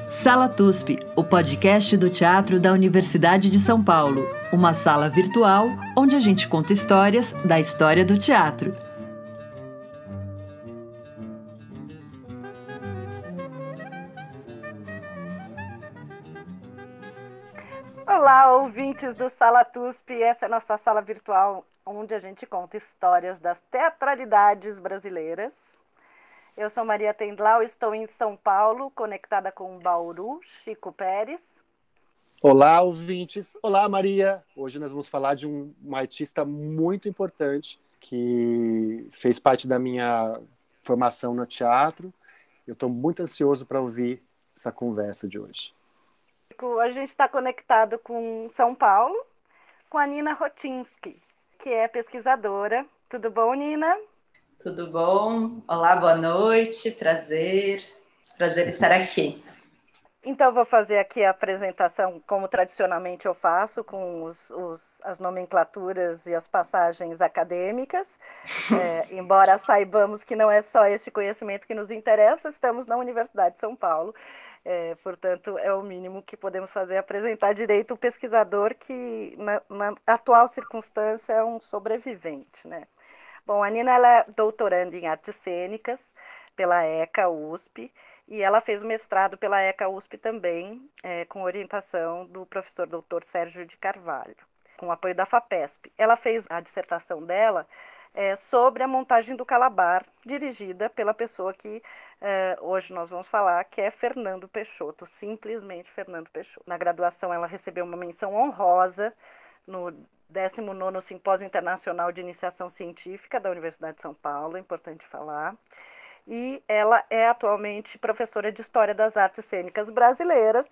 Sala TUSP, o podcast do teatro da Universidade de São Paulo. Uma sala virtual onde a gente conta histórias da história do teatro. Olá, ouvintes do Sala TUSP. Essa é a nossa sala virtual onde a gente conta histórias das teatralidades brasileiras. Eu sou Maria Tendlau, estou em São Paulo, conectada com o Bauru, Chico Pérez. Olá, ouvintes. Olá, Maria. Hoje nós vamos falar de uma artista muito importante que fez parte da minha formação no teatro. Eu estou muito ansioso para ouvir essa conversa de hoje. A gente está conectado com São Paulo, com a Nina Rotinski, que é pesquisadora. Tudo bom, Nina? Tudo bom? Olá, boa noite, prazer estar aqui. Então, vou fazer aqui a apresentação como tradicionalmente eu faço, com as nomenclaturas e as passagens acadêmicas. Embora saibamos que não é só esse conhecimento que nos interessa, estamos na Universidade de São Paulo. Portanto, é o mínimo que podemos fazer, apresentar direito o pesquisador que, na atual circunstância, é um sobrevivente, né? Bom, a Nina ela é doutoranda em artes cênicas pela ECA USP e ela fez o mestrado pela ECA USP também, com orientação do professor doutor Sérgio de Carvalho, com apoio da FAPESP. Ela fez a dissertação dela sobre a montagem do Calabar, dirigida pela pessoa que hoje nós vamos falar, que é Fernando Peixoto, simplesmente Fernando Peixoto. Na graduação ela recebeu uma menção honrosa no 19º Simpósio Internacional de Iniciação Científica da Universidade de São Paulo, é importante falar. E ela é atualmente professora de História das Artes Cênicas Brasileiras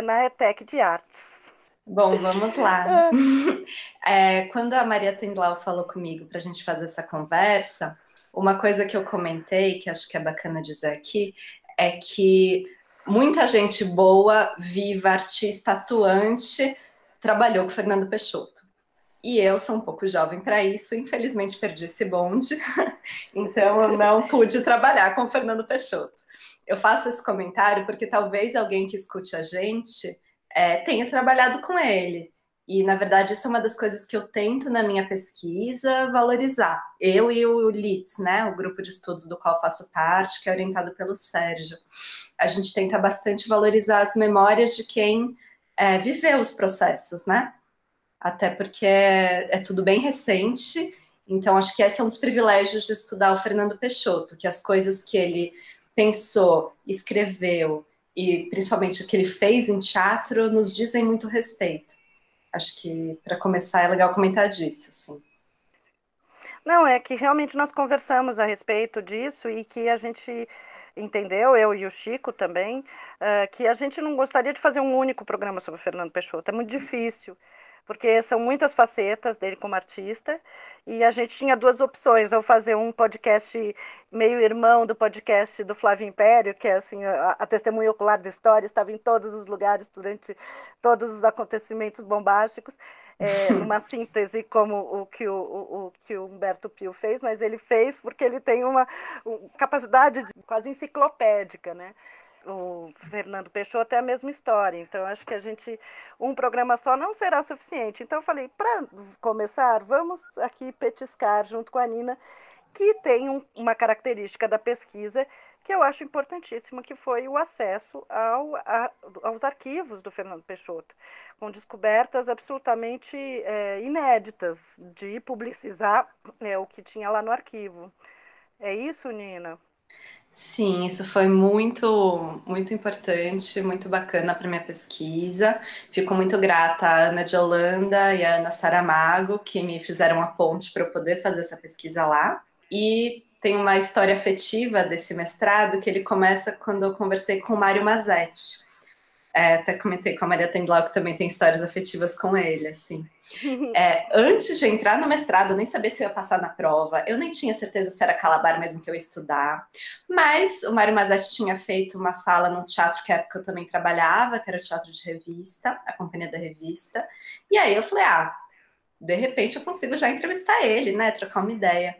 na ETEC de Artes. Bom, vamos lá. Quando a Maria Tendlau falou comigo para a gente fazer essa conversa, uma coisa que eu comentei, que acho que é bacana dizer aqui, é que muita gente boa, viva, artista, atuante, trabalhou com Fernando Peixoto. E eu sou um pouco jovem para isso, infelizmente perdi esse bonde, então eu não pude trabalhar com o Fernando Peixoto. Eu faço esse comentário porque talvez alguém que escute a gente tenha trabalhado com ele. E, na verdade, isso é uma das coisas que eu tento na minha pesquisa valorizar. Eu e o LITS, né, o grupo de estudos do qual faço parte, que é orientado pelo Sérgio. A gente tenta bastante valorizar as memórias de quem viveu os processos, né? Até porque é tudo bem recente, então acho que esse é um dos privilégios de estudar o Fernando Peixoto, que as coisas que ele pensou, escreveu e principalmente o que ele fez em teatro nos dizem muito respeito. Acho que, para começar, é legal comentar disso, assim. Não, é que realmente nós conversamos a respeito disso e que a gente entendeu, eu e o Chico também, que a gente não gostaria de fazer um único programa sobre o Fernando Peixoto, é muito difícil, porque são muitas facetas dele como artista, e a gente tinha duas opções, ou fazer um podcast meio irmão do podcast do Flávio Império, que é assim, a testemunha ocular da história, estava em todos os lugares durante todos os acontecimentos bombásticos, numa síntese como o que o Humberto Pio fez, mas ele fez porque ele tem uma capacidade quase enciclopédica, né? O Fernando Peixoto é a mesma história, então acho que um programa só não será suficiente. Então eu falei, para começar, vamos aqui petiscar junto com a Nina, que tem uma característica da pesquisa que eu acho importantíssima, que foi o acesso aos arquivos do Fernando Peixoto, com descobertas absolutamente inéditas de publicizar o que tinha lá no arquivo. É isso, Nina? Sim, isso foi muito, muito importante, muito bacana para minha pesquisa. Fico muito grata à Ana de Holanda e à Ana Saramago, que me fizeram a ponte para eu poder fazer essa pesquisa lá. E tem uma história afetiva desse mestrado que ele começa quando eu conversei com o Mário Mazetti. Até comentei com a Maria Tendlau que também tem histórias afetivas com ele, assim. Antes de entrar no mestrado, eu nem sabia se eu ia passar na prova, eu nem tinha certeza se era Calabar mesmo que eu ia estudar, mas o Mário Mazetti tinha feito uma fala num teatro que à época eu também trabalhava, que era o Teatro de Revista, a Companhia da Revista, e aí eu falei, de repente eu consigo já entrevistar ele, né, trocar uma ideia.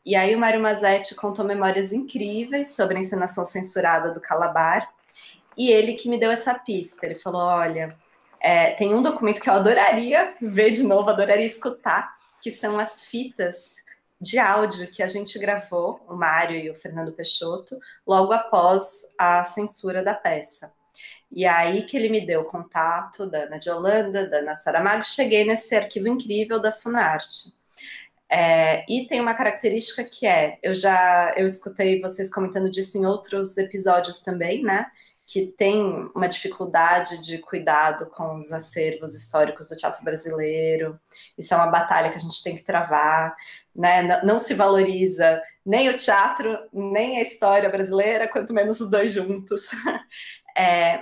E aí o Mário Mazetti contou memórias incríveis sobre a encenação censurada do Calabar, e ele que me deu essa pista. Ele falou, olha, tem um documento que eu adoraria ver de novo, adoraria escutar, que são as fitas de áudio que a gente gravou, o Mário e o Fernando Peixoto, logo após a censura da peça. E aí que ele me deu o contato da Ana de Holanda, da Ana Saramago, cheguei nesse arquivo incrível da Funarte. E tem uma característica que eu escutei vocês comentando disso em outros episódios também, né? Que tem uma dificuldade de cuidado com os acervos históricos do teatro brasileiro. Isso é uma batalha que a gente tem que travar, né? Não se valoriza nem o teatro, nem a história brasileira, quanto menos os dois juntos.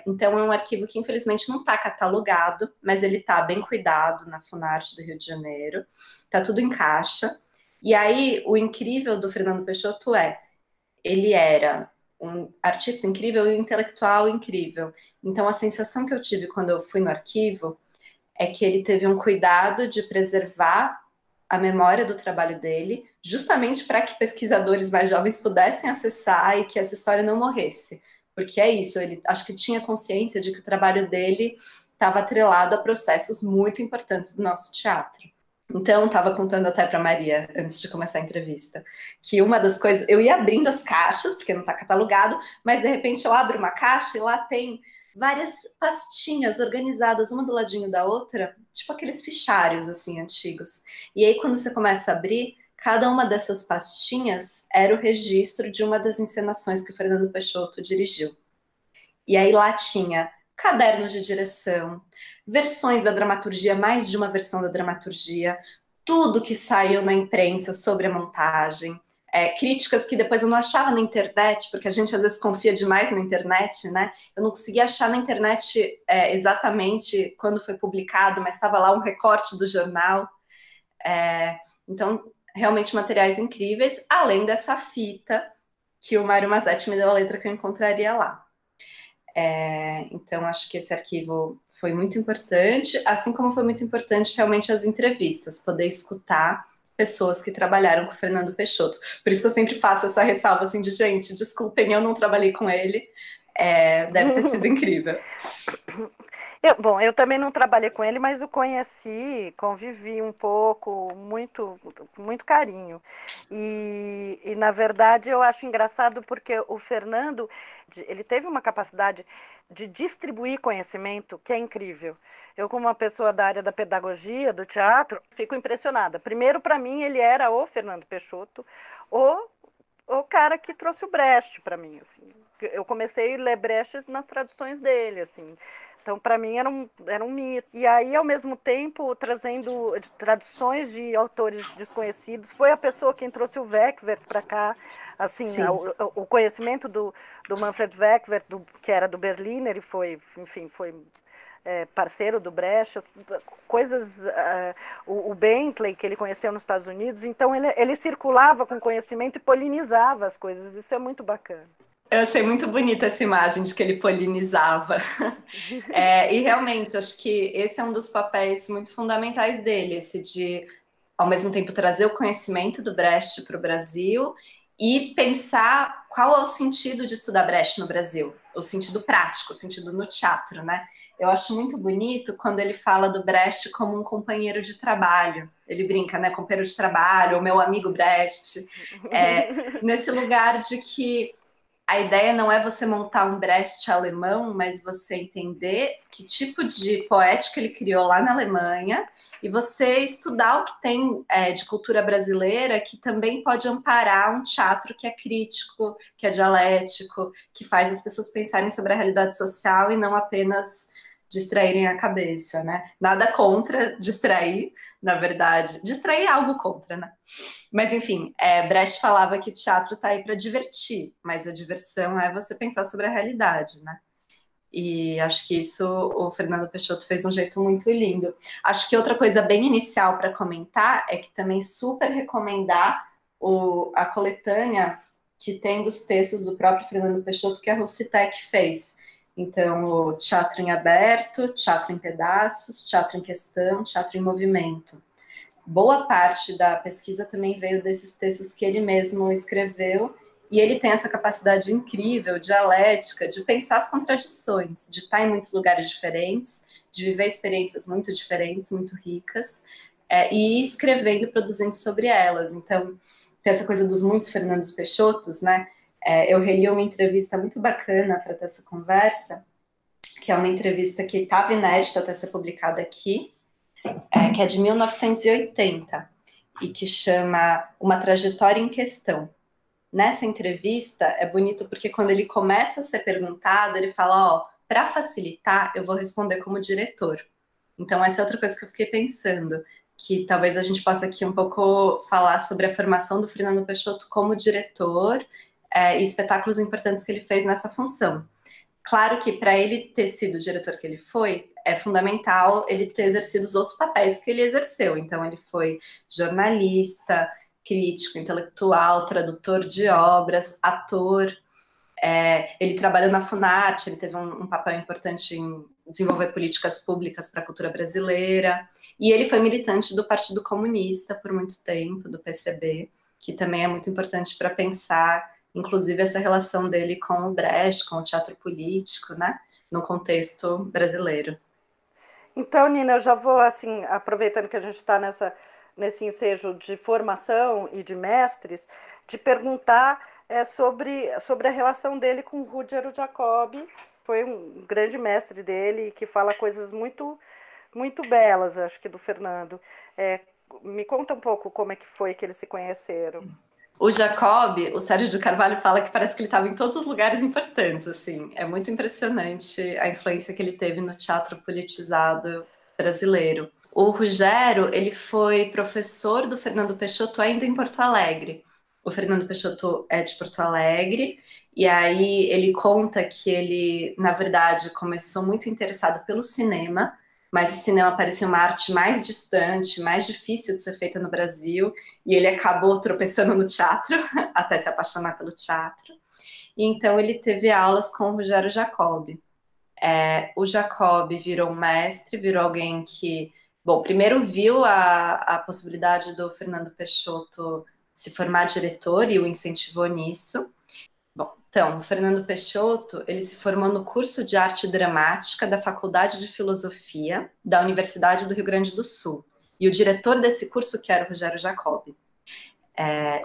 Então é um arquivo que infelizmente não está catalogado, mas ele está bem cuidado na Funarte do Rio de Janeiro, está tudo em caixa. E aí o incrível do Fernando Peixoto ele era um artista incrível e um intelectual incrível. Então a sensação que eu tive quando eu fui no arquivo é que ele teve um cuidado de preservar a memória do trabalho dele, justamente para que pesquisadores mais jovens pudessem acessar e que essa história não morresse. Porque é isso, ele acho que tinha consciência de que o trabalho dele estava atrelado a processos muito importantes do nosso teatro. Então, estava contando até para Maria, antes de começar a entrevista, que uma das coisas, eu ia abrindo as caixas, porque não está catalogado, mas de repente eu abro uma caixa e lá tem várias pastinhas organizadas, uma do ladinho da outra, tipo aqueles fichários, assim, antigos. E aí, quando você começa a abrir, cada uma dessas pastinhas era o registro de uma das encenações que o Fernando Peixoto dirigiu. E aí lá tinha cadernos de direção, versões da dramaturgia, mais de uma versão da dramaturgia, tudo que saiu na imprensa sobre a montagem, críticas que depois eu não achava na internet, porque a gente às vezes confia demais na internet, né? Eu não conseguia achar na internet exatamente quando foi publicado, mas estava lá um recorte do jornal. Então, realmente materiais incríveis, além dessa fita que o Mário Mazetti me deu a letra que eu encontraria lá. Então, acho que esse arquivo foi muito importante, assim como foi muito importante realmente as entrevistas, poder escutar pessoas que trabalharam com o Fernando Peixoto. Por isso que eu sempre faço essa ressalva assim de, gente, desculpem, eu não trabalhei com ele, deve ter sido incrível. Eu também não trabalhei com ele, mas o conheci, convivi um pouco, muito, muito carinho. E, na verdade, eu acho engraçado porque o Fernando, ele teve uma capacidade de distribuir conhecimento que é incrível. Eu, como uma pessoa da área da pedagogia, do teatro, fico impressionada. Primeiro, para mim, ele era o Fernando Peixoto, o cara que trouxe o Brecht para mim. Assim. Eu comecei a ler Brecht nas traduções dele, assim. Então, para mim, era um mito. E aí, ao mesmo tempo, trazendo traduções de autores desconhecidos, foi a pessoa quem trouxe o Weckwerth para cá. Assim, o conhecimento do Manfred Weckwerth, que era do Berliner, e foi parceiro do Brecht, coisas... o Bentley, que ele conheceu nos Estados Unidos. Então, ele circulava com conhecimento e polinizava as coisas. Isso é muito bacana. Eu achei muito bonita essa imagem de que ele polinizava. E realmente, acho que esse é um dos papéis muito fundamentais dele, esse de, ao mesmo tempo, trazer o conhecimento do Brecht para o Brasil e pensar qual é o sentido de estudar Brecht no Brasil, o sentido prático, o sentido no teatro, né? Eu acho muito bonito quando ele fala do Brecht como um companheiro de trabalho. Ele brinca, né? Companheiro de trabalho, o meu amigo Brecht. Nesse lugar de que a ideia não é você montar um Brecht alemão, mas você entender que tipo de poética ele criou lá na Alemanha e você estudar o que tem de cultura brasileira que também pode amparar um teatro que é crítico, que é dialético, que faz as pessoas pensarem sobre a realidade social e não apenas distraírem a cabeça, né? Nada contra distrair, na verdade. Distrair é algo contra, né? Mas, enfim, Brecht falava que teatro está aí para divertir, mas a diversão é você pensar sobre a realidade, né? E acho que isso o Fernando Peixoto fez de um jeito muito lindo. Acho que outra coisa bem inicial para comentar é que também super recomendar a coletânea que tem dos textos do próprio Fernando Peixoto, que a Rucitec fez. Então, o Teatro em Aberto, Teatro em Pedaços, Teatro em Questão, Teatro em Movimento. Boa parte da pesquisa também veio desses textos que ele mesmo escreveu E ele tem essa capacidade incrível, dialética, de pensar as contradições, de estar em muitos lugares diferentes, de viver experiências muito diferentes, muito ricas, e ir escrevendo e produzindo sobre elas. Então, tem essa coisa dos muitos Fernandos Peixotos, né? Eu reli uma entrevista muito bacana para ter essa conversa, que é uma entrevista que estava inédita até ser publicada aqui, que é de 1980, e que chama Uma Trajetória em Questão. Nessa entrevista, é bonito porque quando ele começa a ser perguntado, ele fala, ó, para facilitar, eu vou responder como diretor. Então, essa é outra coisa que eu fiquei pensando, que talvez a gente possa aqui um pouco falar sobre a formação do Fernando Peixoto como diretor e espetáculos importantes que ele fez nessa função. Claro que para ele ter sido o diretor que ele foi, é fundamental ele ter exercido os outros papéis que ele exerceu. Então, ele foi jornalista, crítico, intelectual, tradutor de obras, ator. Ele trabalhou na Funarte, ele teve um papel importante em desenvolver políticas públicas para a cultura brasileira. E ele foi militante do Partido Comunista por muito tempo, do PCB, que também é muito importante para pensar, inclusive, essa relação dele com o Brecht, com o teatro político, né, no contexto brasileiro. Então, Nina, eu já vou, assim, aproveitando que a gente está nesse ensejo de formação e de mestres, te perguntar sobre a relação dele com Rudyard Jacobi. Foi um grande mestre dele, que fala coisas muito, muito belas, acho que, do Fernando. Me conta um pouco como é que foi que eles se conheceram. O Jacobi, o Sérgio de Carvalho fala que parece que ele estava em todos os lugares importantes, assim. É muito impressionante a influência que ele teve no teatro politizado brasileiro. O Rogério, ele foi professor do Fernando Peixoto ainda em Porto Alegre. O Fernando Peixoto é de Porto Alegre, e aí ele conta que ele, na verdade, começou muito interessado pelo cinema, mas o cinema parecia uma arte mais distante, mais difícil de ser feita no Brasil, e ele acabou tropeçando no teatro, até se apaixonar pelo teatro. E então ele teve aulas com o Rogério Jacobi. O Jacobi virou um mestre, virou alguém que, bom, primeiro viu a possibilidade do Fernando Peixoto se formar diretor e o incentivou nisso. Bom, então, o Fernando Peixoto, ele se formou no curso de arte dramática da Faculdade de Filosofia da Universidade do Rio Grande do Sul. E o diretor desse curso que era o Rogério Jacobi.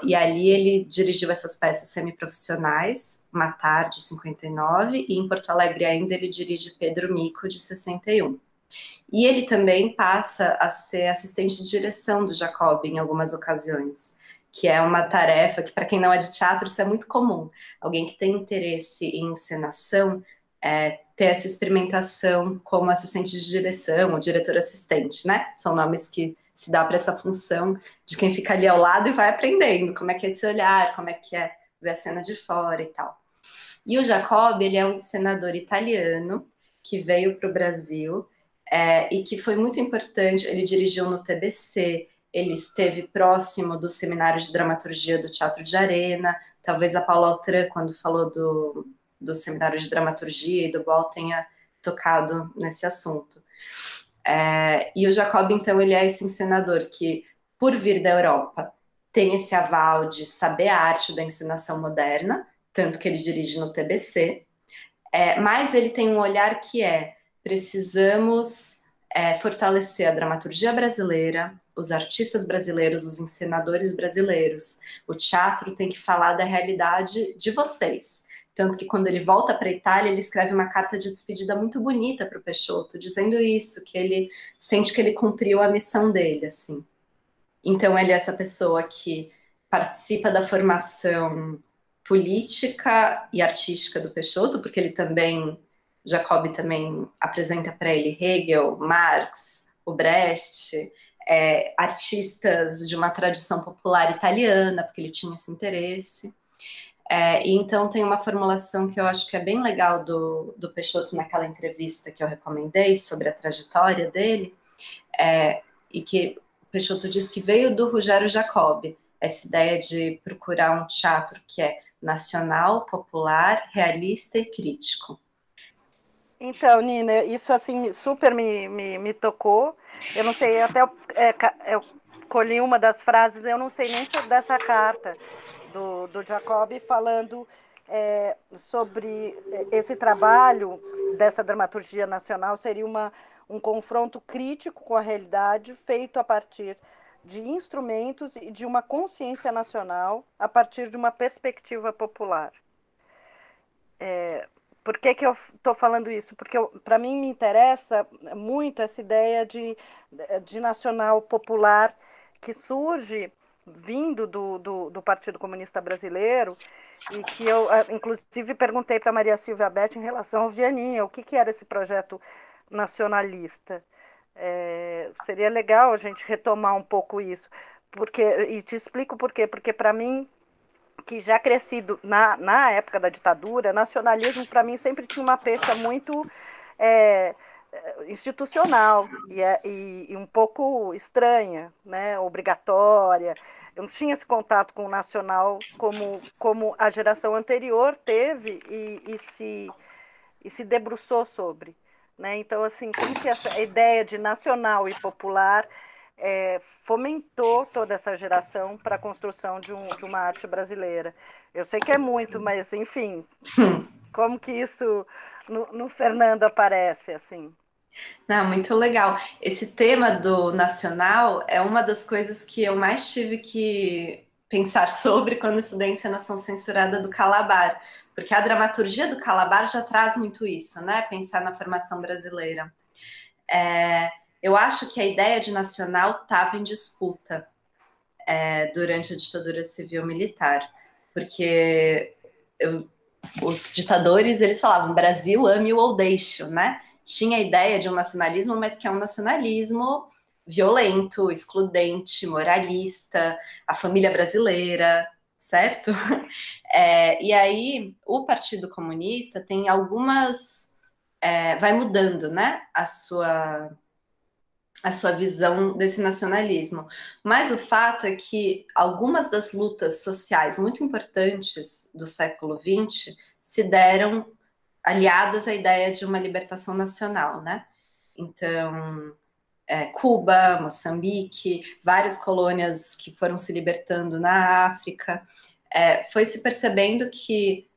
E ali ele dirigiu essas peças semiprofissionais, Matar, de 59, e em Porto Alegre ainda ele dirige Pedro Mico, de 61. E ele também passa a ser assistente de direção do Jacobi em algumas ocasiões, que é uma tarefa que, para quem não é de teatro, isso é muito comum. Alguém que tem interesse em encenação ter essa experimentação como assistente de direção ou diretor-assistente, né? São nomes que se dá para essa função de quem fica ali ao lado e vai aprendendo como é que é esse olhar, como é que é ver a cena de fora e tal. E o Jacobi, ele é um encenador italiano que veio para o Brasil e que foi muito importante. Ele dirigiu no TBC, ele esteve próximo do seminário de dramaturgia do Teatro de Arena, talvez a Paula Altran, quando falou do seminário de dramaturgia e do BOL, tenha tocado nesse assunto. E o Jacobi, então, ele é esse encenador que, por vir da Europa, tem esse aval de saber a arte da encenação moderna, tanto que ele dirige no TBC, mas ele tem um olhar que precisamos fortalecer a dramaturgia brasileira, os artistas brasileiros, os encenadores brasileiros. O teatro tem que falar da realidade de vocês. Tanto que quando ele volta para a Itália, ele escreve uma carta de despedida muito bonita para o Peixoto, dizendo isso, que ele sente que ele cumpriu a missão dele, assim. Então ele é essa pessoa que participa da formação política e artística do Peixoto, porque ele também, Jacobi também apresenta para ele Hegel, Marx, o Brecht, artistas de uma tradição popular italiana, porque ele tinha esse interesse. E então tem uma formulação que eu acho que é bem legal do Peixoto naquela entrevista que eu recomendei sobre a trajetória dele, e que o Peixoto diz que veio do Rogério Jacobi, essa ideia de procurar um teatro que é nacional, popular, realista e crítico. Então, Nina, isso assim super me tocou. Eu não sei, até colhi uma das frases, eu não sei nem se é dessa carta do Jacob, falando sobre esse trabalho dessa dramaturgia nacional seria um confronto crítico com a realidade, feito a partir de instrumentos e de uma consciência nacional, a partir de uma perspectiva popular. Por que eu estou falando isso? Porque para mim me interessa muito essa ideia de nacional popular que surge vindo do Partido Comunista Brasileiro, e que eu, inclusive, perguntei para Maria Silvia Beth em relação ao Vianinha, o que era esse projeto nacionalista. Seria legal a gente retomar um pouco isso, e te explico por quê. Porque para mim, que já crescido na época da ditadura, nacionalismo para mim sempre tinha uma pecha muito institucional e um pouco estranha, né? Obrigatória. Eu não tinha esse contato com o nacional como a geração anterior teve e se debruçou sobre. Né? Então, assim, como que essa ideia de nacional e popular fomentou toda essa geração para a construção de uma arte brasileira. Eu sei que é muito, mas, enfim, como que isso no Fernando aparece, assim? Não, muito legal. Esse tema do nacional é uma das coisas que eu mais tive que pensar sobre quando estudei Encenação Censurada do Calabar, porque a dramaturgia do Calabar já traz muito isso, né? Pensar na formação brasileira. Eu acho que a ideia de nacional estava em disputa durante a ditadura civil-militar, porque os ditadores, eles falavam Brasil, ame-o ou deixe-o, né? Tinha a ideia de um nacionalismo, mas que é um nacionalismo violento, excludente, moralista, a família brasileira, certo? E aí, o Partido Comunista tem algumas... vai mudando, né? A sua visão desse nacionalismo. Mas o fato é que algumas das lutas sociais muito importantes do século XX se deram aliadas à ideia de uma libertação nacional, né? Então, Cuba, Moçambique, várias colônias que foram se libertando na África, foi se percebendo que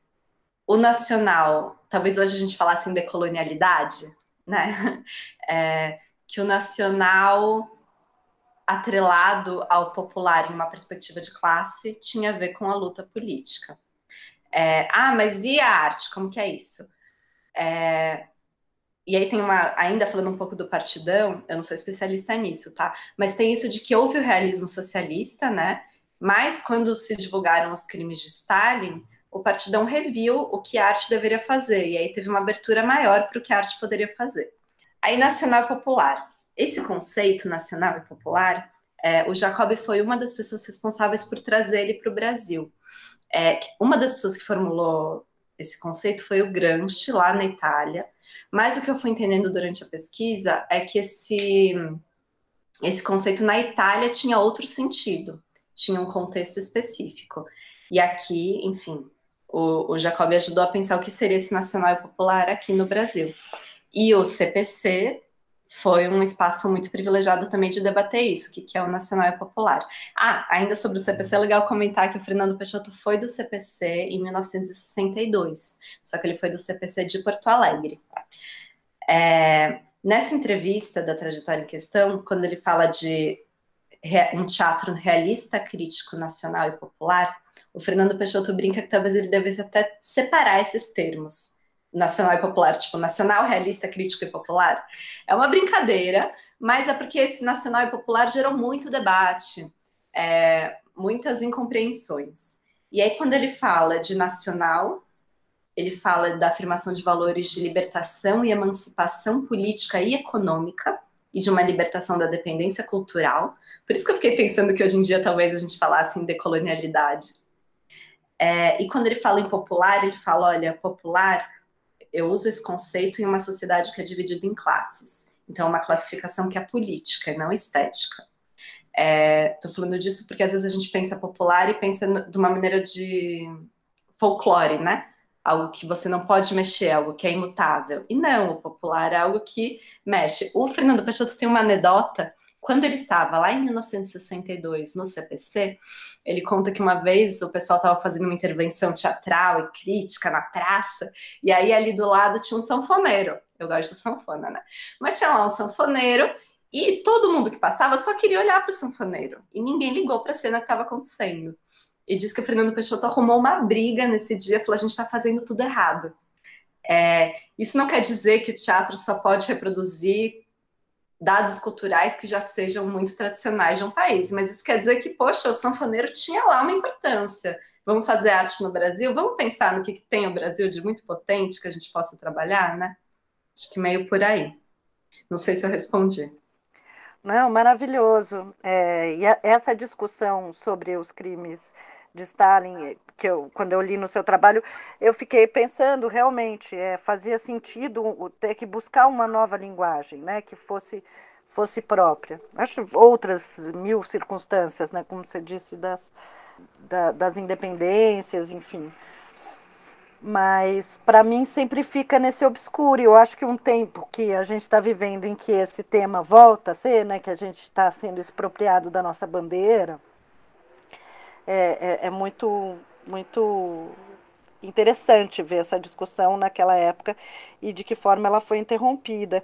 o nacional, talvez hoje a gente falasse em decolonialidade, né? Que o nacional atrelado ao popular em uma perspectiva de classe tinha a ver com a luta política. Mas e a arte? Como que é isso? E aí tem ainda falando um pouco do Partidão, eu não sou especialista nisso, tá? Mas tem isso de que houve o realismo socialista, né? Mas quando se divulgaram os crimes de Stalin, o Partidão reviu o que a arte deveria fazer, e aí teve uma abertura maior para o que a arte poderia fazer. Aí, nacional e popular. Esse conceito nacional e popular, o Jacob foi uma das pessoas responsáveis por trazer ele para o Brasil. Uma das pessoas que formulou esse conceito foi o Gramsci, lá na Itália, mas o que eu fui entendendo durante a pesquisa é que esse conceito na Itália tinha outro sentido, tinha um contexto específico. E aqui, enfim, o Jacob ajudou a pensar o que seria esse nacional e popular aqui no Brasil. E o CPC foi um espaço muito privilegiado também de debater isso, o que é o nacional e popular. Ainda sobre o CPC, é legal comentar que o Fernando Peixoto foi do CPC em 1962, só que ele foi do CPC de Porto Alegre. Nessa entrevista da trajetória em questão, quando ele fala de um teatro realista, crítico, nacional e popular, o Fernando Peixoto brinca que talvez ele devesse até separar esses termos, nacional e popular, tipo nacional, realista, crítico e popular. É uma brincadeira, mas é porque esse nacional e popular gerou muito debate, muitas incompreensões. E aí, quando ele fala de nacional, ele fala da afirmação de valores de libertação e emancipação política e econômica, e de uma libertação da dependência cultural. Por isso que eu fiquei pensando que hoje em dia talvez a gente falasse em decolonialidade. E quando ele fala em popular, ele fala, olha, popular, eu uso esse conceito em uma sociedade que é dividida em classes. Então, é uma classificação que é política e não estética. Estou falando disso porque às vezes a gente pensa popular e pensa de uma maneira de folclore, né? Algo que você não pode mexer, algo que é imutável. E não, o popular é algo que mexe. O Fernando Peixoto tem uma anedota quando ele estava lá em 1962 no CPC, ele conta que uma vez o pessoal estava fazendo uma intervenção teatral e crítica na praça, e aí ali do lado tinha um sanfoneiro. Eu gosto de sanfona, né? Mas tinha lá um sanfoneiro e todo mundo que passava só queria olhar para o sanfoneiro. E ninguém ligou para a cena que estava acontecendo. E diz que o Fernando Peixoto arrumou uma briga nesse dia, falou, a gente está fazendo tudo errado. Isso não quer dizer que o teatro só pode reproduzir dados culturais que já sejam muito tradicionais de um país, mas isso quer dizer que, poxa, o sanfoneiro tinha lá uma importância. Vamos fazer arte no Brasil? Vamos pensar no que tem o Brasil de muito potente que a gente possa trabalhar, né? Acho que meio por aí. Não sei se eu respondi. Não, maravilhoso. Essa discussão sobre os crimes de Stalin, quando eu li no seu trabalho, eu fiquei pensando realmente, fazia sentido ter que buscar uma nova linguagem, né, que fosse própria. Acho outras mil circunstâncias, né, como você disse, das independências, enfim. Mas para mim sempre fica nesse obscuro. Eu acho que um tempo que a gente está vivendo em que esse tema volta a ser, né, que a gente está sendo expropriado da nossa bandeira, é muito, muito interessante ver essa discussão naquela época e de que forma ela foi interrompida.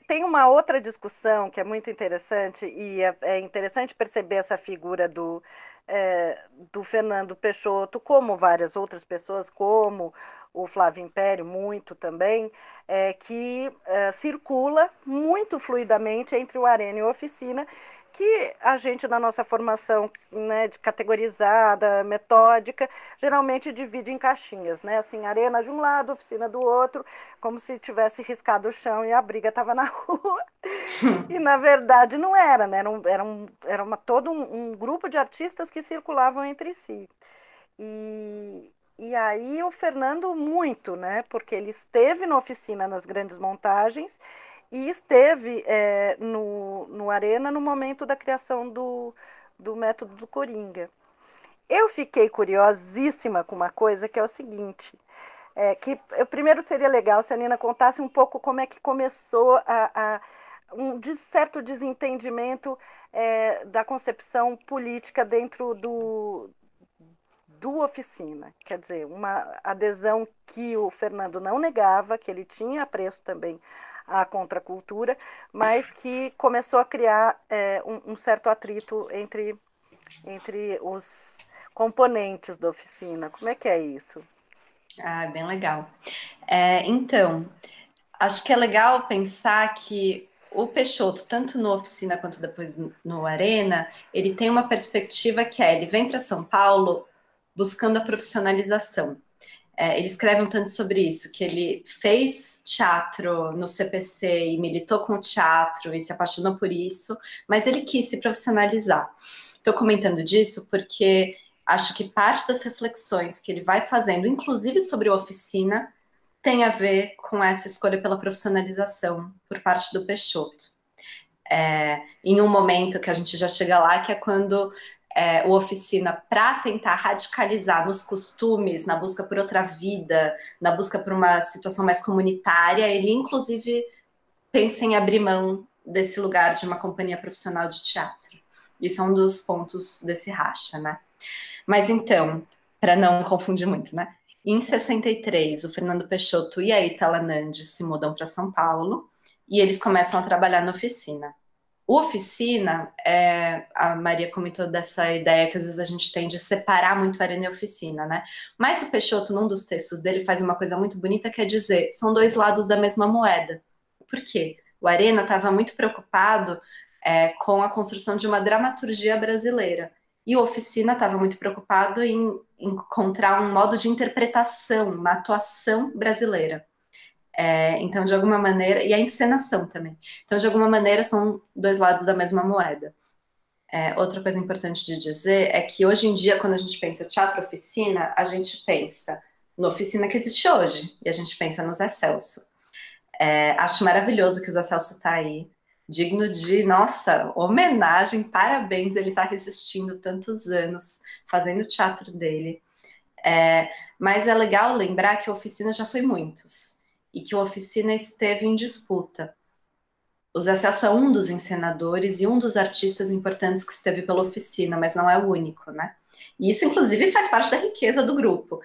Tem uma outra discussão que é muito interessante, e é interessante perceber essa figura do Fernando Peixoto, como várias outras pessoas, como o Flávio Império, muito também, que circula muito fluidamente entre o Arena e a Oficina, que a gente, na nossa formação, né, de categorizada, metódica, geralmente divide em caixinhas, né? Assim, Arena de um lado, Oficina do outro, como se tivesse riscado o chão e a briga estava na rua. E, na verdade, não era, né? Era todo um grupo de artistas que circulavam entre si. E aí o Fernando muito, né? Porque ele esteve na Oficina nas grandes montagens e esteve no Arena no momento da criação do método do Coringa. Eu fiquei curiosíssima com uma coisa que é o seguinte, que primeiro seria legal se a Nina contasse um pouco como é que começou um certo desentendimento da concepção política dentro do Oficina. Quer dizer, uma adesão que o Fernando não negava, que ele tinha apreço também à contracultura, mas que começou a criar um certo atrito entre os componentes da Oficina. Como é que é isso? Bem legal. Então, acho que é legal pensar que o Peixoto, tanto no Oficina quanto depois no Arena, ele tem uma perspectiva que ele vem para São Paulo buscando a profissionalização. Ele escreve um tanto sobre isso, que ele fez teatro no CPC e militou com o teatro e se apaixonou por isso, mas ele quis se profissionalizar. Estou comentando disso porque acho que parte das reflexões que ele vai fazendo, inclusive sobre a Oficina, tem a ver com essa escolha pela profissionalização por parte do Peixoto. Em um momento que a gente já chega lá, que é quando o Oficina, para tentar radicalizar nos costumes, na busca por outra vida, na busca por uma situação mais comunitária, ele inclusive pensa em abrir mão desse lugar de uma companhia profissional de teatro. Isso é um dos pontos desse racha, né? Mas então, para não confundir muito, né? Em 63, o Fernando Peixoto e a Itala Nandi se mudam para São Paulo e eles começam a trabalhar na Oficina. O Oficina, a Maria comentou dessa ideia que às vezes a gente tem de separar muito Arena e Oficina, né? Mas o Peixoto, num dos textos dele, faz uma coisa muito bonita, que é dizer, são dois lados da mesma moeda. Por quê? O Arena estava muito preocupado com a construção de uma dramaturgia brasileira. E o Oficina estava muito preocupado em encontrar um modo de interpretação, uma atuação brasileira. Então, de alguma maneira, e a encenação também. Então, de alguma maneira, são dois lados da mesma moeda. Outra coisa importante de dizer é que hoje em dia, quando a gente pensa teatro-oficina, a gente pensa no Oficina que existe hoje, e a gente pensa no Zé Celso. Acho maravilhoso que o Zé Celso está aí, digno de, nossa, homenagem, parabéns, ele está resistindo tantos anos, fazendo o teatro dele. Mas é legal lembrar que a Oficina já foi muitos, e que a Oficina esteve em disputa. O Zé Celso é um dos encenadores e um dos artistas importantes que esteve pela oficina, mas não é o único, né? E isso, inclusive, faz parte da riqueza do grupo.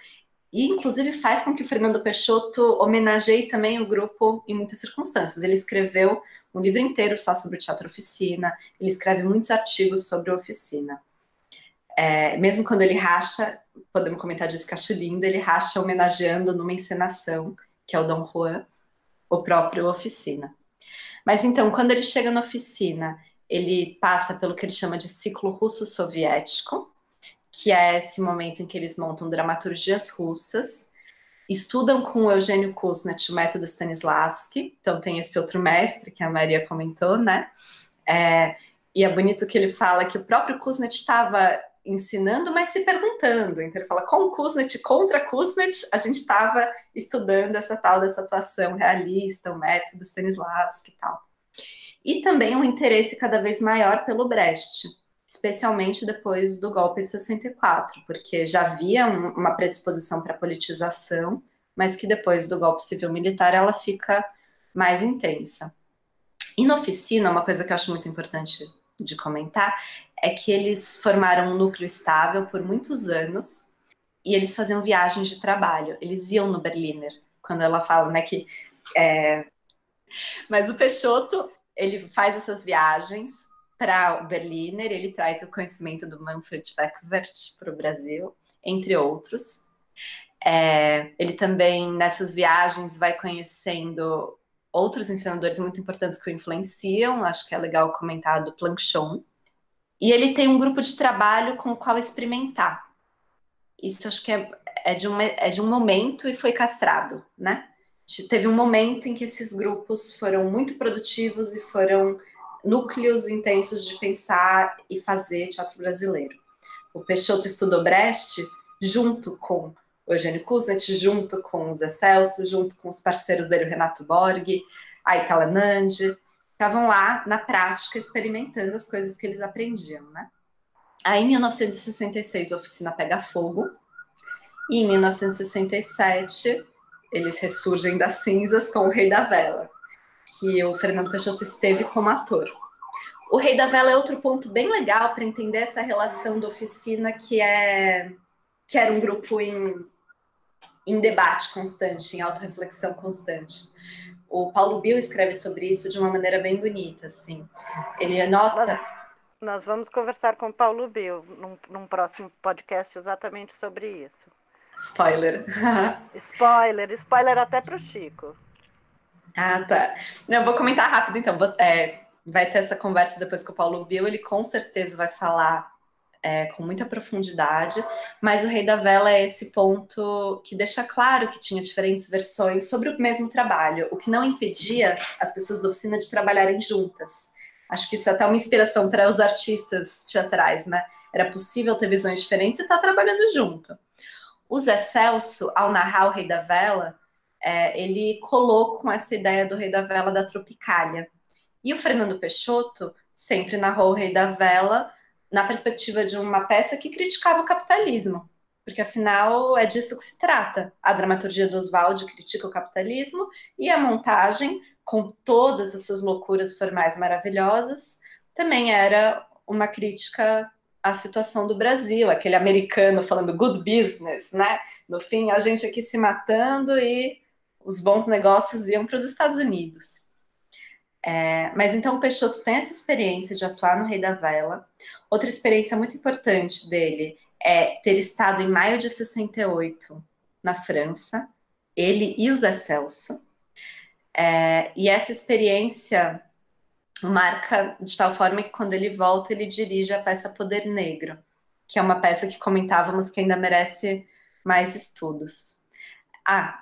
E, inclusive, faz com que o Fernando Peixoto homenageie também o grupo em muitas circunstâncias. Ele escreveu um livro inteiro só sobre o Teatro Oficina, ele escreve muitos artigos sobre a oficina. Mesmo quando ele racha, podemos comentar disso que acho lindo, ele racha homenageando numa encenação, que é o Dom Juan, o próprio Oficina. Mas então, quando ele chega na Oficina, ele passa pelo que ele chama de ciclo russo-soviético, que é esse momento em que eles montam dramaturgias russas, estudam com o Eugênio Kusnetz o método Stanislavski, então tem esse outro mestre que a Maria comentou, né? E é bonito que ele fala que o próprio Kusnetz estava ensinando, mas se perguntando. Então ele fala, com Kusnetz, contra Kusnetz, a gente estava estudando essa tal dessa atuação realista, o método Stanislavski e tal. E também um interesse cada vez maior pelo Brecht, especialmente depois do golpe de 64, porque já havia uma predisposição para a politização, mas que depois do golpe civil-militar ela fica mais intensa. E na Oficina, uma coisa que eu acho muito importante de comentar é que eles formaram um núcleo estável por muitos anos e eles faziam viagens de trabalho. Eles iam no Berliner, quando ela fala, né, que... Mas o Peixoto, ele faz essas viagens para o Berliner, ele traz o conhecimento do Manfred Weckwerth para o Brasil, entre outros. Ele também, nessas viagens, vai conhecendo outros encenadores muito importantes que o influenciam, acho que é legal comentar do Planchon. E ele tem um grupo de trabalho com o qual experimentar. Isso acho que é de um momento e foi castrado, né? Teve um momento em que esses grupos foram muito produtivos e foram núcleos intensos de pensar e fazer teatro brasileiro. O Peixoto estudou Brecht junto com o Eugênio Kusnetz, junto com o Zé Celso, junto com os parceiros dele, o Renato Borg, a Itala Nandi, estavam lá na prática experimentando as coisas que eles aprendiam, né? Aí em 1966 a oficina pega fogo e em 1967 eles ressurgem das cinzas com o Rei da Vela, que o Fernando Peixoto esteve como ator. O Rei da Vela é outro ponto bem legal para entender essa relação da oficina que era um grupo em debate constante, em autorreflexão constante. O Paulo Bill escreve sobre isso de uma maneira bem bonita, assim. Ele anota... Nós vamos conversar com o Paulo Bill num próximo podcast exatamente sobre isso. Spoiler. Spoiler até para o Chico. Ah, tá. Não, vou comentar rápido, então. Vai ter essa conversa depois com o Paulo Bill, ele com certeza vai falar com muita profundidade, mas o Rei da Vela é esse ponto que deixa claro que tinha diferentes versões sobre o mesmo trabalho, o que não impedia as pessoas da oficina de trabalharem juntas. Acho que isso é até uma inspiração para os artistas teatrais, né? Era possível ter visões diferentes e estar trabalhando junto. O Zé Celso, ao narrar o Rei da Vela, ele colou com essa ideia do Rei da Vela da Tropicália. E o Fernando Peixoto sempre narrou o Rei da Vela na perspectiva de uma peça que criticava o capitalismo, porque afinal é disso que se trata. A dramaturgia do Oswald critica o capitalismo e a montagem, com todas as suas loucuras formais maravilhosas, também era uma crítica à situação do Brasil, aquele americano falando good business, né? No fim, a gente aqui se matando e os bons negócios iam para os Estados Unidos. Mas então o Peixoto tem essa experiência de atuar no Rei da Vela. Outra experiência muito importante dele é ter estado em maio de 68 na França, ele e o Zé Celso. E essa experiência marca de tal forma que quando ele volta ele dirige a peça Poder Negro, que é uma peça que comentávamos que ainda merece mais estudos.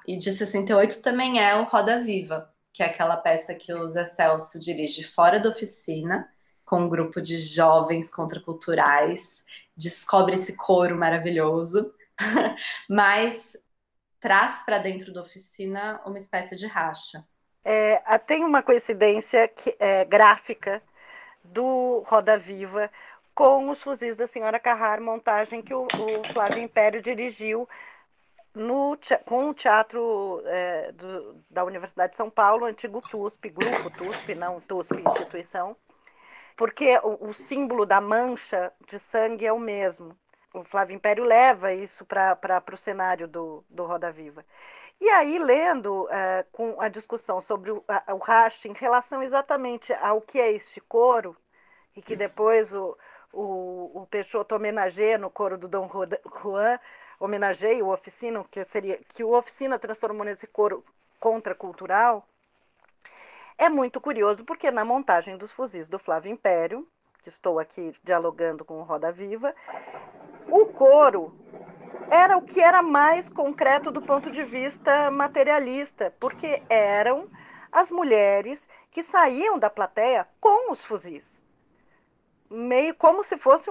E de 68 também é o Roda Viva, que é aquela peça que o Zé Celso dirige fora da oficina, com um grupo de jovens contraculturais, descobre esse coro maravilhoso, mas traz para dentro da oficina uma espécie de racha. Tem uma coincidência gráfica do Roda Viva com os Fuzis da Senhora Carrár, montagem que o Flávio Império dirigiu com o teatro da Universidade de São Paulo, antigo TUSP, grupo TUSP, não TUSP, instituição, porque o símbolo da mancha de sangue é o mesmo. O Flávio Império leva isso para o cenário do Roda Viva. E aí, lendo com a discussão sobre o Rache em relação exatamente ao que é este coro, e que depois o Peixoto homenageia no coro do Dom Juan, homenageia o Oficina, que o Oficina transformou nesse coro contracultural, é muito curioso, porque na montagem dos fuzis do Flávio Império, que estou aqui dialogando com o Roda Viva, o coro era o que era mais concreto do ponto de vista materialista, porque eram as mulheres que saíam da plateia com os fuzis. Meio como se fosse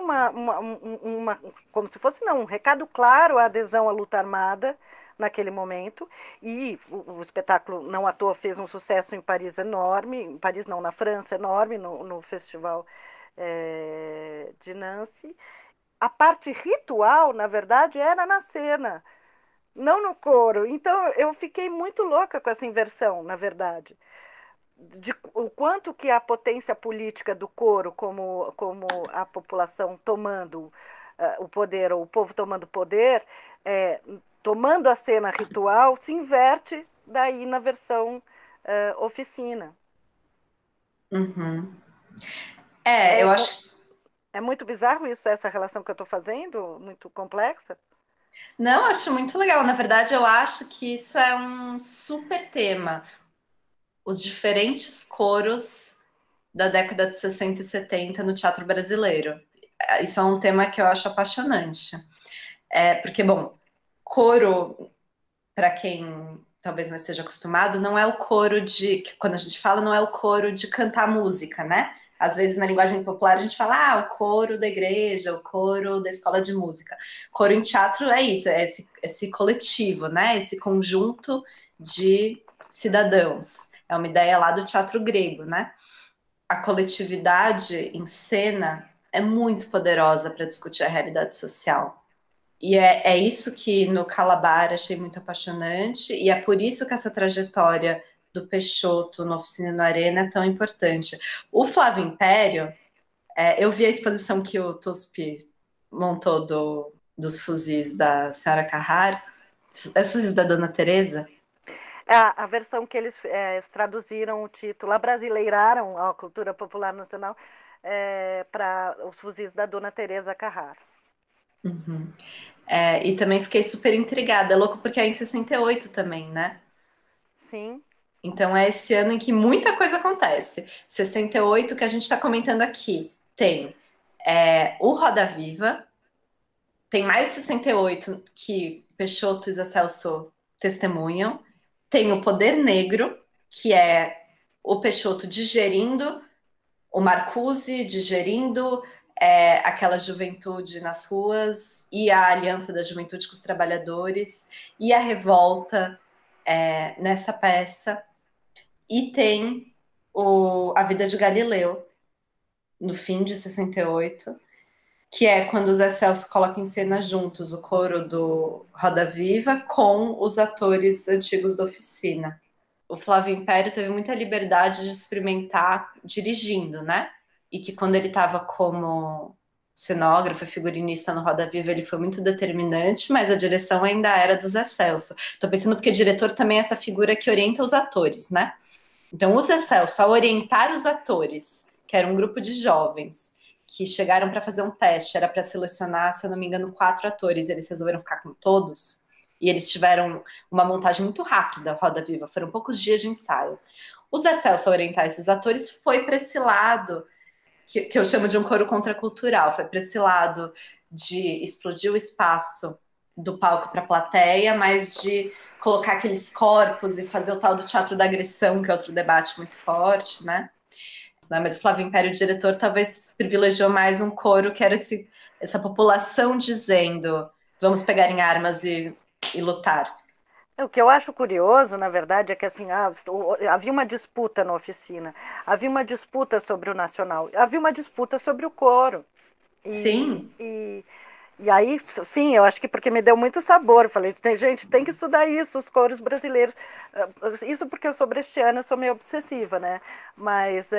como se fosse um recado claro, a adesão à luta armada naquele momento. E o espetáculo, não à toa, fez um sucesso em Paris enorme, em Paris não, na França enorme, no festival de Nancy. A parte ritual, na verdade, era na cena, não no coro. Então eu fiquei muito louca com essa inversão, na verdade. O quanto que a potência política do coro, como a população tomando o poder, ou o povo tomando poder, tomando a cena ritual, se inverte daí na versão oficina. Uhum. É, Eu acho. É muito bizarro isso, essa relação que eu estou fazendo, muito complexa. Não, acho muito legal. Na verdade, eu acho que isso é um super tema. Os diferentes coros da década de 60 e 70 no teatro brasileiro. Isso é um tema que eu acho apaixonante. Porque, bom, coro, para quem talvez não esteja acostumado, não é o coro quando a gente fala, não é o coro de cantar música, né? Às vezes, na linguagem popular, a gente fala, o coro da igreja, o coro da escola de música. Coro em teatro é isso, é esse coletivo, né? Esse conjunto de cidadãos. É uma ideia lá do teatro grego, né? A coletividade em cena é muito poderosa para discutir a realidade social. E é isso que no Calabar achei muito apaixonante, e é por isso que essa trajetória do Peixoto no Oficina no Arena é tão importante. O Flávio Império, eu vi a exposição que o TUSP montou dos fuzis da senhora Carrara, os fuzis da Dona Teresa. A versão que eles traduziram o título, abrasileiraram a cultura popular nacional para os fuzis da Dona Teresa Carrara. Uhum. E também fiquei super intrigada, é louco porque é em 68 também, né? Sim. Então é esse ano em que muita coisa acontece. 68, que a gente está comentando aqui, tem o Roda Viva, tem Maio de 68, que Peixoto e Zé Celso testemunham, tem o Poder Negro, que é o Peixoto digerindo, o Marcuse digerindo aquela juventude nas ruas, e a aliança da juventude com os trabalhadores, e a revolta nessa peça. E tem A Vida de Galileu, no fim de 68, que é quando o Zé Celso coloca em cena juntos o coro do Roda Viva com os atores antigos da Oficina. O Flávio Império teve muita liberdade de experimentar dirigindo, né? E que quando ele estava como cenógrafo, figurinista no Roda Viva, ele foi muito determinante, mas a direção ainda era do Zé Celso. Estou pensando porque diretor também é essa figura que orienta os atores, né? Então, o Zé Celso, ao orientar os atores, que era um grupo de jovens, que chegaram para fazer um teste, era para selecionar, se eu não me engano, 4 atores, eles resolveram ficar com todos, e eles tiveram uma montagem muito rápida, Roda Viva, foram poucos dias de ensaio. O Zé Celso, ao orientar esses atores, foi para esse lado, que eu chamo de um coro contracultural, foi para esse lado de explodir o espaço do palco para a plateia, mas de colocar aqueles corpos e fazer o tal do teatro da agressão, que é outro debate muito forte, né? Mas o Flávio Império, o diretor, talvez privilegiou mais um coro que era essa população dizendo vamos pegar em armas e lutar. O que eu acho curioso, na verdade, é que assim, havia uma disputa na Oficina, havia uma disputa sobre o nacional, havia uma disputa sobre o coro. Sim. E aí, sim, eu acho que porque me deu muito sabor. Eu falei, gente, tem que estudar isso, os coros brasileiros. Isso porque eu sou brechtiana, eu sou meio obsessiva, né? Mas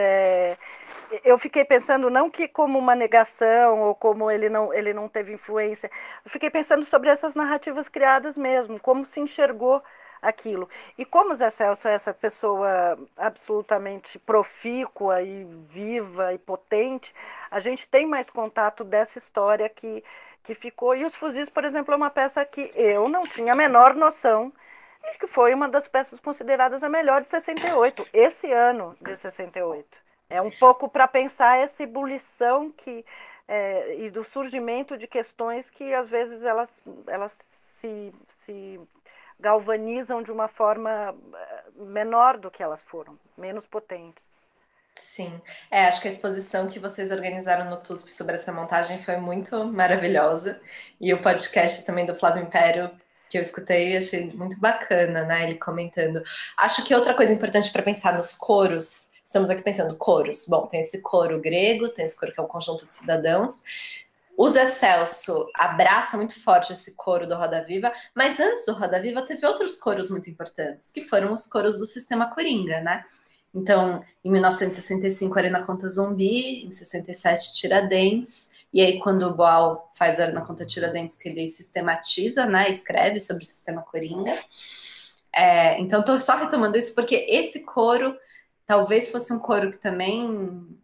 eu fiquei pensando, não que como uma negação, ou como ele não teve influência, eu fiquei pensando sobre essas narrativas criadas mesmo, como se enxergou aquilo. E como o Zé Celso é essa pessoa absolutamente profícua e viva e potente, a gente tem mais contato dessa história que ficou. E Os Fuzis, por exemplo, é uma peça que eu não tinha a menor noção e que foi uma das peças consideradas a melhor de 68, esse ano de 68. É um pouco para pensar essa ebulição e do surgimento de questões que às vezes elas se galvanizam de uma forma menor do que elas foram, menos potentes. Sim, acho que a exposição que vocês organizaram no TUSP sobre essa montagem foi muito maravilhosa, e o podcast também do Flávio Império, que eu escutei, achei muito bacana, né, ele comentando. Acho que outra coisa importante para pensar nos coros, estamos aqui pensando coros, bom, tem esse coro grego, tem esse coro que é um conjunto de cidadãos, o Zé Celso abraça muito forte esse coro do Roda Viva, mas antes do Roda Viva teve outros coros muito importantes, que foram os coros do Sistema Coringa, né? Então, em 1965, Arena Conta Zumbi, em 67, Tiradentes, e aí quando o Boal faz o Arena Conta Tiradentes, que ele sistematiza, né, escreve sobre o Sistema Coringa. Então, estou só retomando isso porque esse coro talvez fosse um coro que também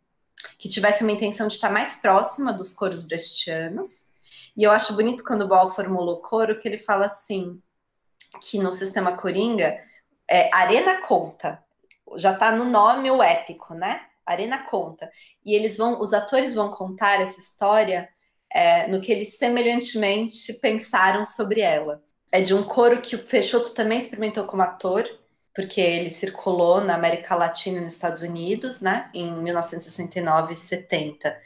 que tivesse uma intenção de estar mais próxima dos coros brechtianos, e eu acho bonito quando o Boal formula o coro, que ele fala assim, que no Sistema Coringa, Arena Conta, já está no nome o épico, né? Arena Conta. E os atores vão contar essa história no que eles semelhantemente pensaram sobre ela. É de um coro que o Peixoto também experimentou como ator, porque ele circulou na América Latina e nos Estados Unidos, né? Em 1969 e 70,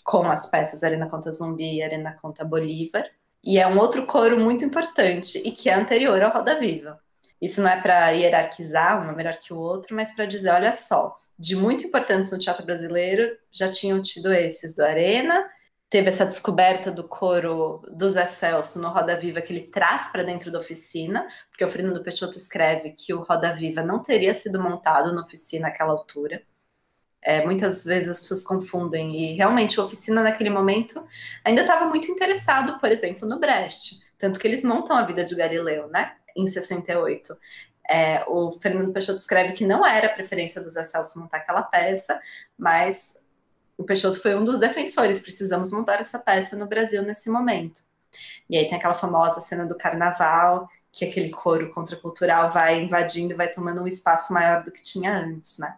com as peças Arena Conta Zumbi e Arena Conta Bolívar. E é um outro coro muito importante e que é anterior ao Roda Viva. Isso não é para hierarquizar um melhor que o outro, mas para dizer, olha só, de muito importantes no teatro brasileiro, já tinham tido esses do Arena, teve essa descoberta do coro do Zé Celso no Roda Viva, que ele traz para dentro da oficina, porque o Fernando Peixoto escreve que o Roda Viva não teria sido montado na oficina naquela altura. Muitas vezes as pessoas confundem, e realmente a oficina naquele momento ainda estava muito interessado, por exemplo, no Brecht, tanto que eles montam a vida de Galileu, né? Em 68. O Fernando Peixoto escreve que não era a preferência do Zé Celso montar aquela peça, mas o Peixoto foi um dos defensores, precisamos montar essa peça no Brasil nesse momento. E aí tem aquela famosa cena do carnaval, que aquele coro contracultural vai invadindo e vai tomando um espaço maior do que tinha antes, né?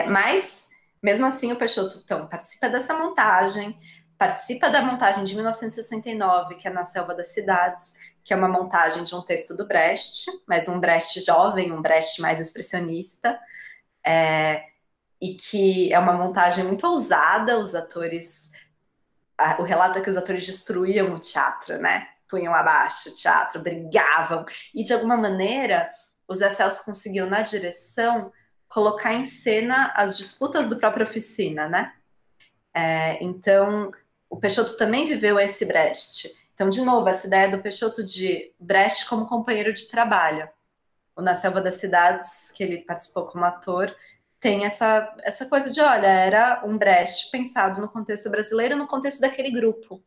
Mas, mesmo assim, o Peixoto então, participa dessa montagem, participa da montagem de 1969, que é Na Selva das Cidades, que é uma montagem de um texto do Brecht, mas um Brecht jovem, um Brecht mais expressionista, e que é uma montagem muito ousada. Os atores, o relato é que os atores destruíam o teatro, né? Punham abaixo o teatro, brigavam, e de alguma maneira o Zé Celso conseguiu na direção colocar em cena as disputas do próprio oficina, né? Então o Peixoto também viveu esse Brecht. Então, de novo, essa ideia do Peixoto de Brecht como companheiro de trabalho. O Na Selva das Cidades, que ele participou como ator, tem essa coisa de, olha, era um Brecht pensado no contexto brasileiro, no contexto daquele grupo,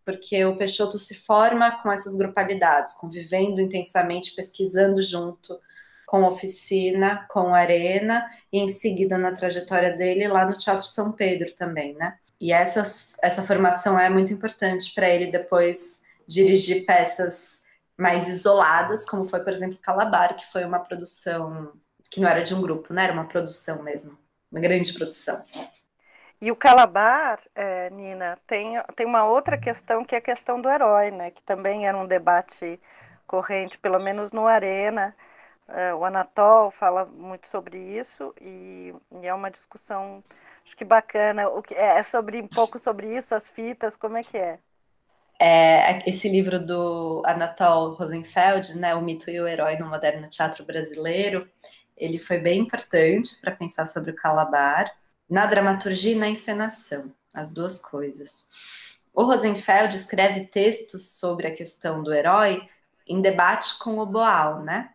porque o Peixoto se forma com essas grupalidades, convivendo intensamente, pesquisando junto com a oficina, com a Arena, e em seguida na trajetória dele lá no Teatro São Pedro também, né? E essa formação é muito importante para ele depois dirigir peças mais isoladas, como foi, por exemplo, Calabar, que foi uma produção que não era de um grupo, né? Era uma produção mesmo, uma grande produção. E o Calabar, Nina, tem uma outra questão, que é a questão do herói, né? Que também era um debate corrente, pelo menos no Arena. O Anatol fala muito sobre isso e é uma discussão, acho que bacana. Um pouco sobre isso, as fitas, como é que é? Esse livro do Anatol Rosenfeld, né, O Mito e o Herói no Moderno Teatro Brasileiro, ele foi bem importante para pensar sobre o Calabar, na dramaturgia e na encenação, as duas coisas. O Rosenfeld escreve textos sobre a questão do herói em debate com o Boal, né?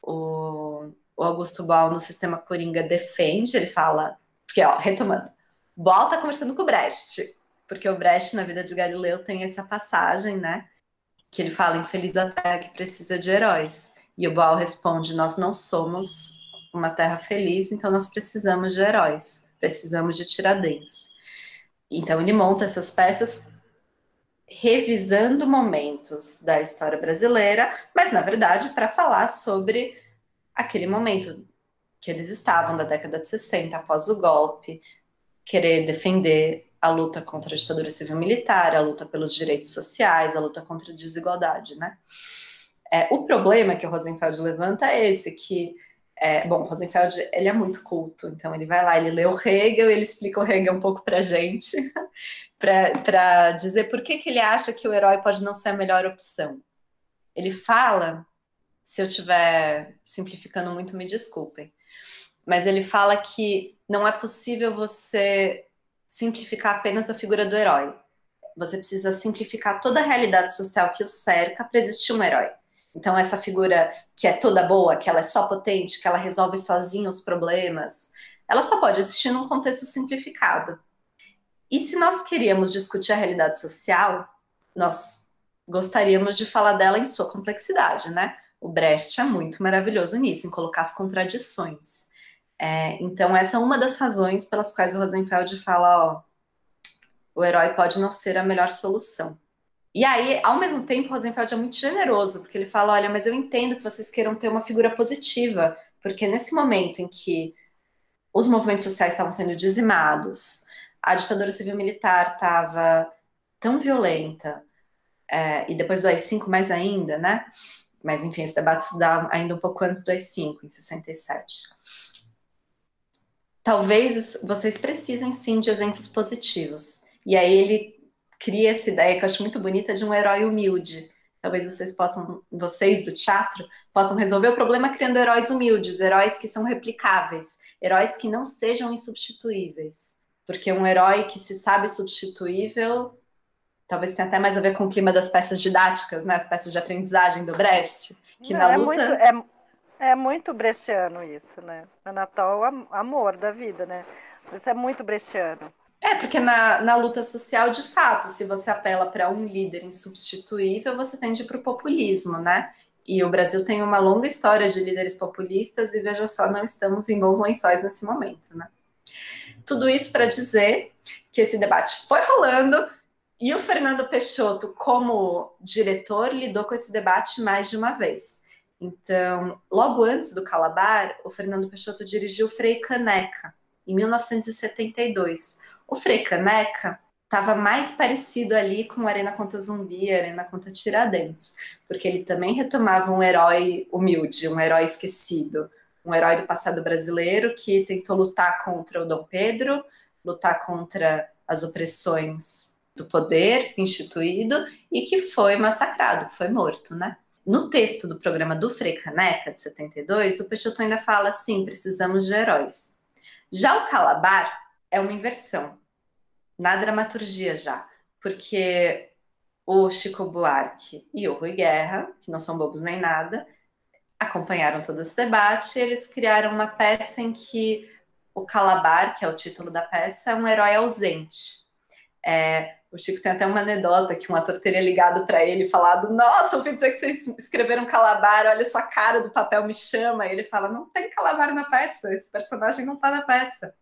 O Augusto Boal, no Sistema Coringa, defende, ele fala... Porque, ó, retomando, Boal tá conversando com o Brecht, porque o Brecht, na vida de Galileu, tem essa passagem, né? Que ele fala, infeliz a terra que precisa de heróis. E o Boal responde, nós não somos uma terra feliz, então nós precisamos de heróis, precisamos de Tiradentes. Então ele monta essas peças revisando momentos da história brasileira, mas na verdade para falar sobre aquele momento que eles estavam da década de 60, após o golpe, querer defender a luta contra a ditadura civil-militar, a luta pelos direitos sociais, a luta contra a desigualdade, né? O problema que o Rosenfeld levanta é esse, que bom, o Rosenfeld, ele é muito culto, então ele vai lá, ele lê o Hegel, ele explica o Hegel um pouco pra gente, para dizer por que ele acha que o herói pode não ser a melhor opção. Ele fala, se eu estiver simplificando muito, me desculpem, mas ele fala que não é possível você simplificar apenas a figura do herói. Você precisa simplificar toda a realidade social que o cerca para existir um herói. Então, essa figura que é toda boa, que ela é só potente, que ela resolve sozinha os problemas, ela só pode existir num contexto simplificado. E se nós queríamos discutir a realidade social, nós gostaríamos de falar dela em sua complexidade, né? O Brecht é muito maravilhoso nisso, em colocar as contradições. Então, essa é uma das razões pelas quais o Rosenfeld fala, ó, o herói pode não ser a melhor solução. E aí, ao mesmo tempo, o Rosenfeld é muito generoso, porque ele fala, olha, mas eu entendo que vocês queiram ter uma figura positiva, porque nesse momento em que os movimentos sociais estavam sendo dizimados, a ditadura civil-militar estava tão violenta, e depois do AI-5 mais ainda, né? Mas, enfim, esse debate se dá ainda um pouco antes do AI-5, em 67. Talvez vocês precisem, sim, de exemplos positivos. E aí ele cria essa ideia que eu acho muito bonita de um herói humilde. Talvez vocês do teatro, possam resolver o problema criando heróis humildes, heróis que são replicáveis, heróis que não sejam insubstituíveis. Porque um herói que se sabe substituível, talvez tenha até mais a ver com o clima das peças didáticas, né? As peças de aprendizagem do Brecht, que na luta... É muito brechtiano isso, né? O Natal, amor da vida, né? Isso é muito brechtiano. Porque na luta social, de fato, se você apela para um líder insubstituível, você tende para o populismo, né? E o Brasil tem uma longa história de líderes populistas e, veja só, não estamos em bons lençóis nesse momento, né? Tudo isso para dizer que esse debate foi rolando e o Fernando Peixoto, como diretor, lidou com esse debate mais de uma vez. Então, logo antes do Calabar, o Fernando Peixoto dirigiu Frei Caneca, em 1972. O Frei Caneca estava mais parecido ali com Arena contra Zumbi, Arena contra Tiradentes, porque ele também retomava um herói humilde, um herói esquecido, um herói do passado brasileiro que tentou lutar contra o Dom Pedro, lutar contra as opressões do poder instituído e que foi massacrado, que foi morto, né? No texto do programa do Frei Caneca, de 72, o Peixoto ainda fala assim, precisamos de heróis. Já o Calabar é uma inversão, na dramaturgia já, porque o Chico Buarque e o Rui Guerra, que não são bobos nem nada, acompanharam todo esse debate e eles criaram uma peça em que o Calabar, que é o título da peça, é um herói ausente. O Chico tem até uma anedota que um ator teria ligado para ele e falado, nossa, ouvi dizer que vocês escreveram Calabar, olha sua cara do papel me chama. E ele fala, não tem Calabar na peça, esse personagem não está na peça.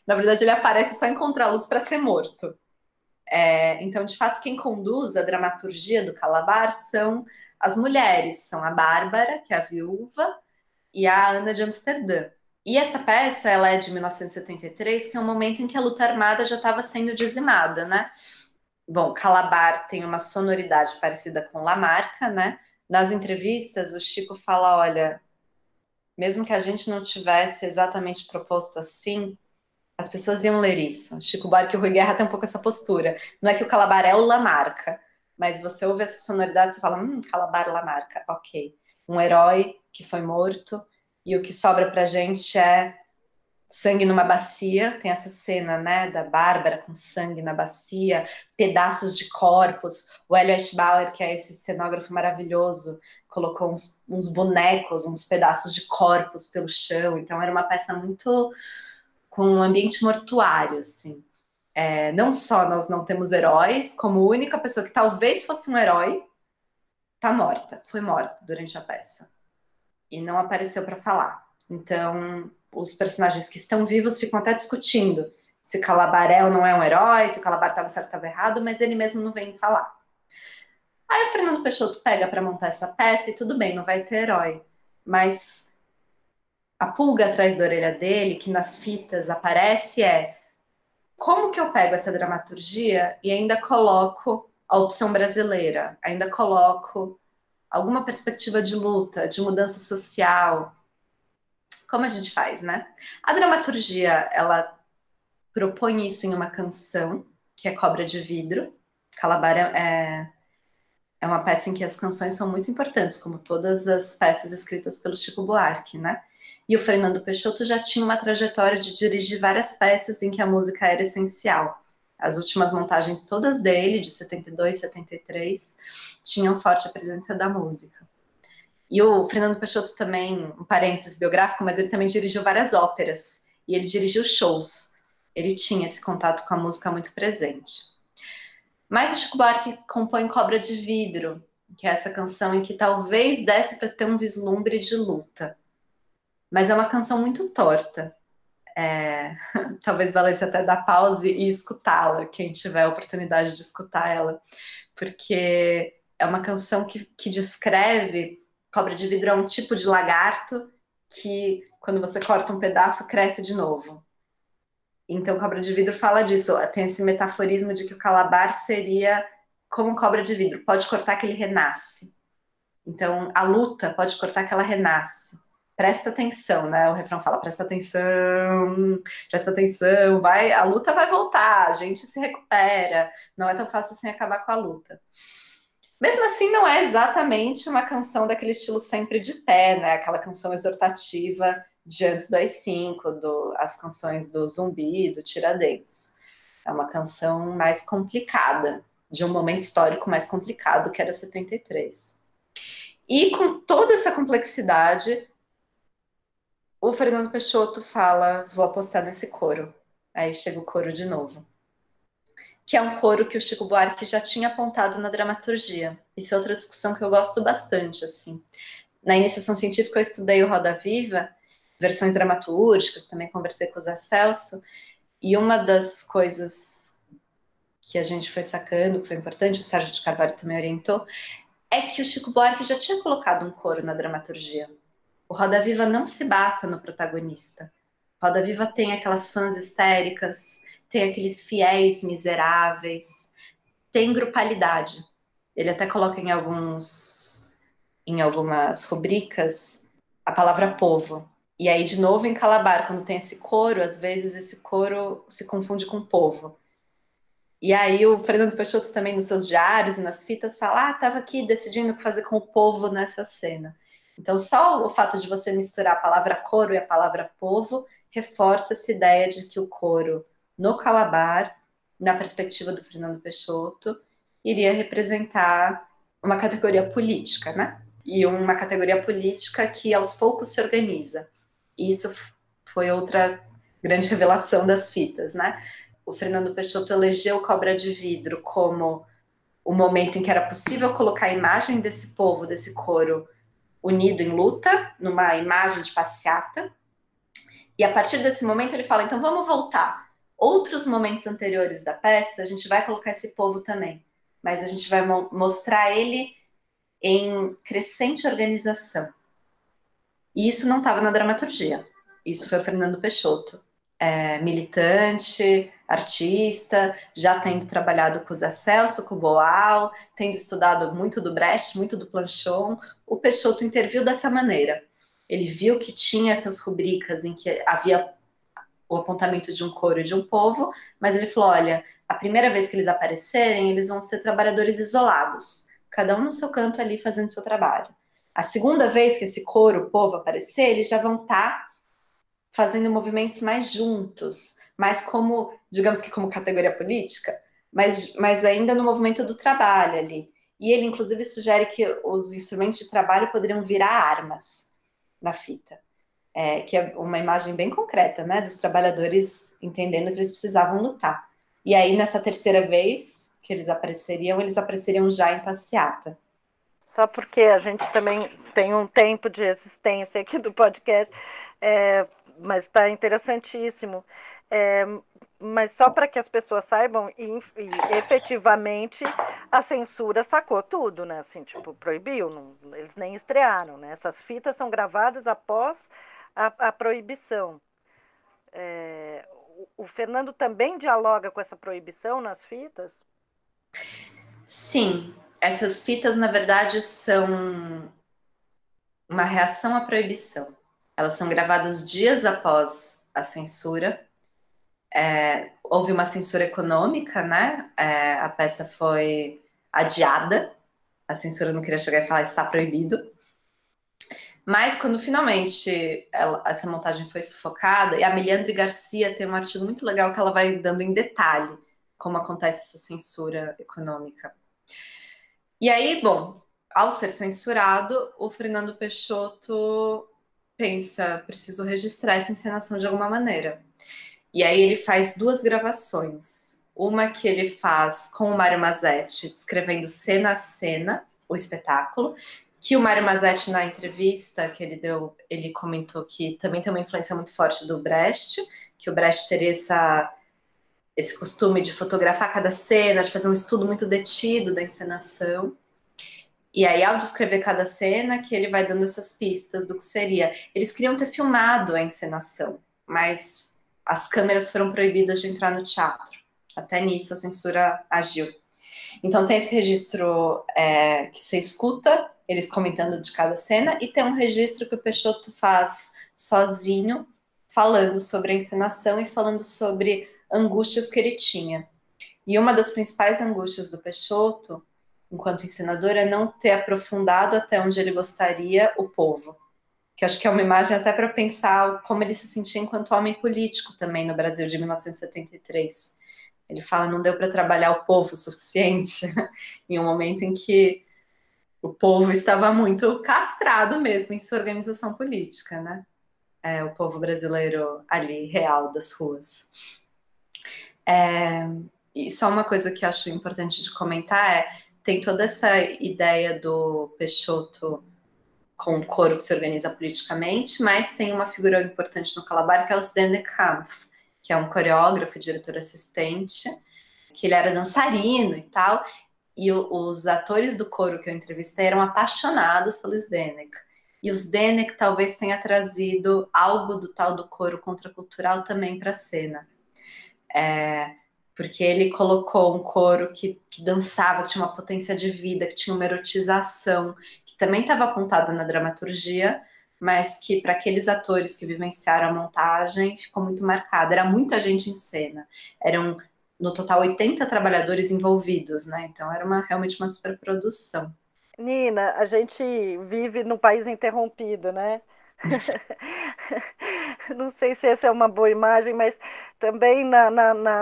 Na verdade, ele aparece só em contraluz para ser morto. Então, de fato, quem conduz a dramaturgia do Calabar são as mulheres, são a Bárbara, que é a viúva, e a Ana de Amsterdã. E essa peça, ela é de 1973, que é um momento em que a luta armada já estava sendo dizimada, né? Bom, Calabar tem uma sonoridade parecida com Lamarca, né? Nas entrevistas, o Chico fala, olha, mesmo que a gente não tivesse exatamente proposto assim, as pessoas iam ler isso. Chico Buarque e o Rui Guerra tem um pouco essa postura. Não é que o Calabar é o Lamarca, mas você ouve essa sonoridade e fala, Calabar, Lamarca, ok. Um herói que foi morto, e o que sobra pra gente é sangue numa bacia, tem essa cena, né, da Bárbara com sangue na bacia, pedaços de corpos. O Hélio Eschbauer, que é esse cenógrafo maravilhoso, colocou uns bonecos, uns pedaços de corpos pelo chão. Então era uma peça muito com um ambiente mortuário, assim. Não só nós não temos heróis, como a única pessoa que talvez fosse um herói tá morta, foi morta durante a peça. E não apareceu para falar. Então, os personagens que estão vivos ficam até discutindo se Calabar é ou não é um herói, se o Calabar estava certo ou estava errado, mas ele mesmo não vem falar. Aí o Fernando Peixoto pega para montar essa peça e tudo bem, não vai ter herói. Mas a pulga atrás da orelha dele, que nas fitas aparece, como que eu pego essa dramaturgia e ainda coloco a opção brasileira, ainda coloco alguma perspectiva de luta, de mudança social. Como a gente faz, né? A dramaturgia, ela propõe isso em uma canção, que é Cobra de Vidro. Calabar é uma peça em que as canções são muito importantes, como todas as peças escritas pelo Chico Buarque, né? E o Fernando Peixoto já tinha uma trajetória de dirigir várias peças em que a música era essencial. As últimas montagens todas dele, de 72, 73, tinham forte a presença da música. E o Fernando Peixoto também, um parênteses biográfico, mas ele também dirigiu várias óperas. E ele dirigiu shows. Ele tinha esse contato com a música muito presente. Mas o Chico Buarque compõe Cobra de Vidro, que é essa canção em que talvez desse para ter um vislumbre de luta. Mas é uma canção muito torta. Talvez valesse até dar pause e escutá-la, quem tiver a oportunidade de escutar ela. Porque é uma canção que descreve... Cobra de vidro é um tipo de lagarto que, quando você corta um pedaço, cresce de novo. Então, Cobra de Vidro fala disso. Tem esse metaforismo de que o Calabar seria como cobra de vidro. Pode cortar que ele renasce. Então, a luta pode cortar que ela renasce. Presta atenção, né? O refrão fala, presta atenção, a luta vai voltar, a gente se recupera. Não é tão fácil assim acabar com a luta. Mesmo assim, não é exatamente uma canção daquele estilo sempre de pé, né? Aquela canção exortativa de antes do AI-5, as canções do Zumbi, do Tiradentes. É uma canção mais complicada, de um momento histórico mais complicado, que era 73. E com toda essa complexidade, o Fernando Peixoto fala, vou apostar nesse coro. Aí chega o coro de novo. Que é um coro que o Chico Buarque já tinha apontado na dramaturgia. Isso é outra discussão que eu gosto bastante, assim. Na iniciação científica eu estudei o Roda Viva, versões dramaturgicas, também conversei com o Zé Celso, e uma das coisas que a gente foi sacando, que foi importante, o Sérgio de Carvalho também orientou, é que o Chico Buarque já tinha colocado um coro na dramaturgia. O Roda Viva não se basta no protagonista. O Roda Viva tem aquelas fãs histéricas, tem aqueles fiéis miseráveis, tem grupalidade. Ele até coloca em algumas rubricas a palavra povo. E aí, de novo, em Calabar, quando tem esse coro, às vezes esse coro se confunde com povo. E aí o Fernando Peixoto também, nos seus diários e nas fitas, fala, estava aqui decidindo o que fazer com o povo nessa cena. Então, só o fato de você misturar a palavra coro e a palavra povo reforça essa ideia de que o coro no Calabar, na perspectiva do Fernando Peixoto, iria representar uma categoria política, né? E uma categoria política que aos poucos se organiza. E isso foi outra grande revelação das fitas, né? O Fernando Peixoto elegeu Cobra de Vidro como o momento em que era possível colocar a imagem desse povo, desse coro, unido em luta, numa imagem de passeata. E a partir desse momento ele fala, então vamos voltar. Outros momentos anteriores da peça, a gente vai colocar esse povo também, mas a gente vai mostrar ele em crescente organização. E isso não estava na dramaturgia. Isso foi o Fernando Peixoto. Militante, artista, já tendo trabalhado com o Zé Celso, com o Boal, tendo estudado muito do Brecht, muito do Planchon, o Peixoto interviu dessa maneira. Ele viu que tinha essas rubricas em que havia o apontamento de um coro e de um povo, mas ele falou, olha, a primeira vez que eles aparecerem, eles vão ser trabalhadores isolados, cada um no seu canto ali fazendo seu trabalho. A segunda vez que esse coro, o povo aparecer, eles já vão estar fazendo movimentos mais juntos, mais como, digamos que como categoria política, mas ainda no movimento do trabalho ali. E ele, inclusive, sugere que os instrumentos de trabalho poderiam virar armas na fita. Que é uma imagem bem concreta, né, dos trabalhadores entendendo que eles precisavam lutar. E aí, nessa terceira vez que eles apareceriam já em passeata. Só porque a gente também tem um tempo de existência aqui do podcast, mas está interessantíssimo. Mas só para que as pessoas saibam, e efetivamente a censura sacou tudo, né? Assim, tipo, proibiu, não, eles nem estrearam, né? Essas fitas são gravadas após a proibição. O Fernando também dialoga com essa proibição nas fitas? Sim, essas fitas, na verdade, são uma reação à proibição. Elas são gravadas dias após a censura. Houve uma censura econômica, né? A peça foi adiada. A censura não queria chegar e falar está proibido. Mas quando finalmente essa montagem foi sufocada, e a Meliandre Garcia tem um artigo muito legal que ela vai dando em detalhe como acontece essa censura econômica. E aí, bom, ao ser censurado, o Fernando Peixoto pensa, preciso registrar essa encenação de alguma maneira. E aí ele faz 2 gravações. Uma que ele faz com o Mário Mazetti, descrevendo cena a cena o espetáculo, que o Mário Mazetti, na entrevista que ele deu, ele comentou que também tem uma influência muito forte do Brecht, que o Brecht teria esse costume de fotografar cada cena, de fazer um estudo muito detido da encenação. E aí, ao descrever cada cena, que ele vai dando essas pistas do que seria. Eles queriam ter filmado a encenação, mas as câmeras foram proibidas de entrar no teatro. Até nisso a censura agiu. Então tem esse registro que você escuta, eles comentando de cada cena, e tem um registro que o Peixoto faz sozinho, falando sobre a encenação e falando sobre angústias que ele tinha. E uma das principais angústias do Peixoto, enquanto encenador, é não ter aprofundado até onde ele gostaria o povo. Que eu acho que é uma imagem até para pensar como ele se sentia enquanto homem político também no Brasil de 1973. Ele fala, não deu para trabalhar o povo o suficiente, em um momento em que o povo estava muito castrado mesmo em sua organização política, né? O povo brasileiro ali, real, das ruas. E só uma coisa que eu acho importante de comentar tem toda essa ideia do Peixoto com o coro que se organiza politicamente, mas tem uma figura importante no Calabar, que é o Zdenek Kampf, que é um coreógrafo e diretor assistente, que ele era dançarino e tal, e os atores do coro que eu entrevistei eram apaixonados pelo Zdenek. E o Zdenek talvez tenha trazido algo do tal do coro contracultural também para a cena. Porque ele colocou um coro que dançava, que tinha uma potência de vida, que tinha uma erotização, que também estava apontada na dramaturgia, mas que para aqueles atores que vivenciaram a montagem ficou muito marcada. Era muita gente em cena, eram no total 80 trabalhadores envolvidos, né? Então era realmente uma superprodução. Nina, a gente vive num país interrompido, né? Não sei se essa é uma boa imagem, mas também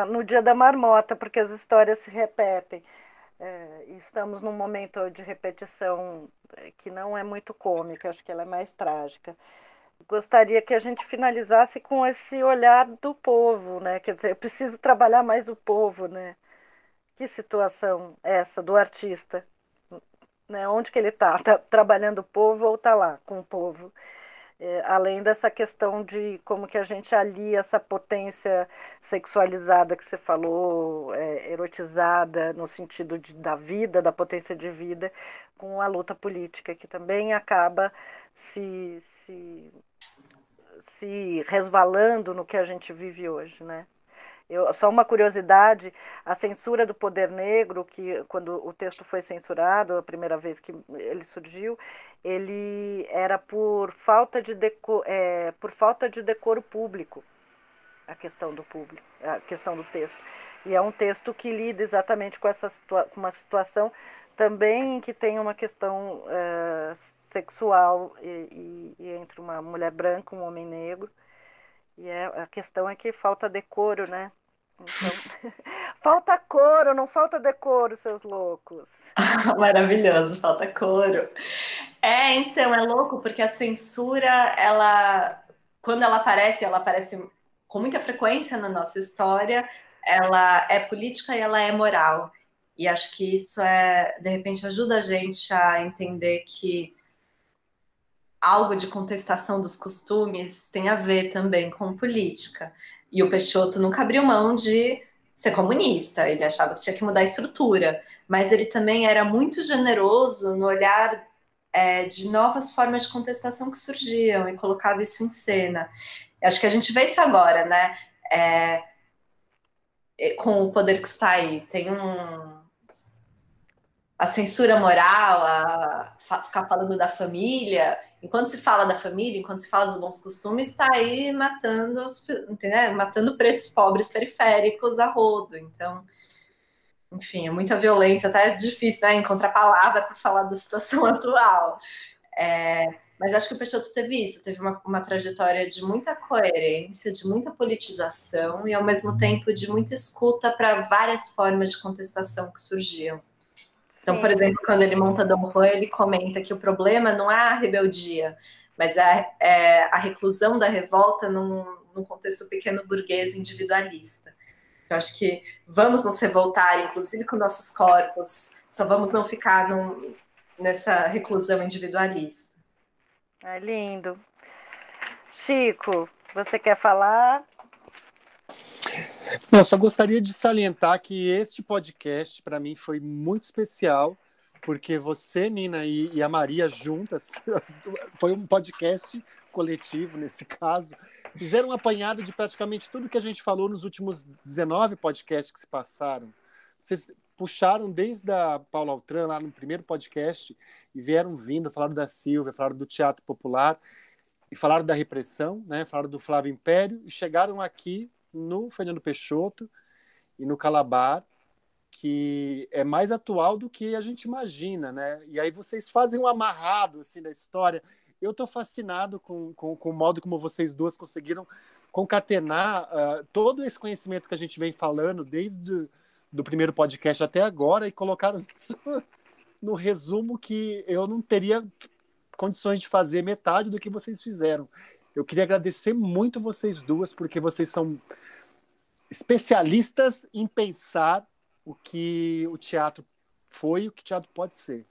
no Dia da Marmota, porque as histórias se repetem. Estamos num momento de repetição que não é muito cômica, acho que ela é mais trágica. Gostaria que a gente finalizasse com esse olhar do povo, né? Quer dizer, eu preciso trabalhar mais o povo, né? Que situação é essa do artista? Né? Onde que ele está? Tá trabalhando o povo ou está lá com o povo? Além dessa questão de como que a gente alia essa potência sexualizada que você falou, erotizada no sentido da vida, da potência de vida, com a luta política, que também acaba se resvalando no que a gente vive hoje, né? Só uma curiosidade, a censura do Poder Negro, que quando o texto foi censurado, a primeira vez que ele surgiu, ele era por falta de decoro público, a questão do público, a questão do texto. E é um texto que lida exatamente com com uma situação também que tem uma questão sexual entre uma mulher branca e um homem negro. E a questão é que falta decoro, né? Então, falta couro, não falta decoro, seus loucos. Maravilhoso, falta couro. Então, é louco, porque a censura, quando ela aparece com muita frequência na nossa história, ela é política e ela é moral. E acho que isso de repente, ajuda a gente a entender que algo de contestação dos costumes tem a ver também com política. E o Peixoto nunca abriu mão de ser comunista, ele achava que tinha que mudar a estrutura, mas ele também era muito generoso no olhar de novas formas de contestação que surgiam e colocava isso em cena. Acho que a gente vê isso agora, né? Com o poder que está aí. Tem a censura moral, ficar falando da família. Enquanto se fala da família, enquanto se fala dos bons costumes, está aí matando, entendeu? Matando pretos pobres periféricos a rodo. Então, enfim, é muita violência, até é difícil, né, encontrar palavra para falar da situação atual. Mas acho que o Peixoto teve isso, teve uma trajetória de muita coerência, de muita politização e, ao mesmo tempo, de muita escuta para várias formas de contestação que surgiam. Então, por exemplo, quando ele monta Dom Juan, ele comenta que o problema não é a rebeldia, mas é a reclusão da revolta num contexto pequeno burguês individualista. Então, acho que vamos nos revoltar, inclusive com nossos corpos, só vamos não ficar nessa reclusão individualista. É lindo. Chico, você quer falar? Eu só gostaria de salientar que este podcast, para mim, foi muito especial, porque você, Nina, e a Maria juntas, foi um podcast coletivo nesse caso, fizeram um apanhado de praticamente tudo que a gente falou nos últimos 19 podcasts que se passaram. Vocês puxaram desde a Paula Altran, lá no primeiro podcast, e vieram vindo, falaram da Silvia, falaram do teatro popular, e falaram da repressão, né? Falaram do Flávio Império, e chegaram aqui no Fernando Peixoto e no Calabar, que é mais atual do que a gente imagina, né? E aí vocês fazem um amarrado assim da história. Eu estou fascinado com o modo como vocês duas conseguiram concatenar todo esse conhecimento que a gente vem falando desde do primeiro podcast até agora e colocaram isso no resumo que eu não teria condições de fazer metade do que vocês fizeram. Eu queria agradecer muito vocês duas, porque vocês são especialistas em pensar o que o teatro foi e o que o teatro pode ser.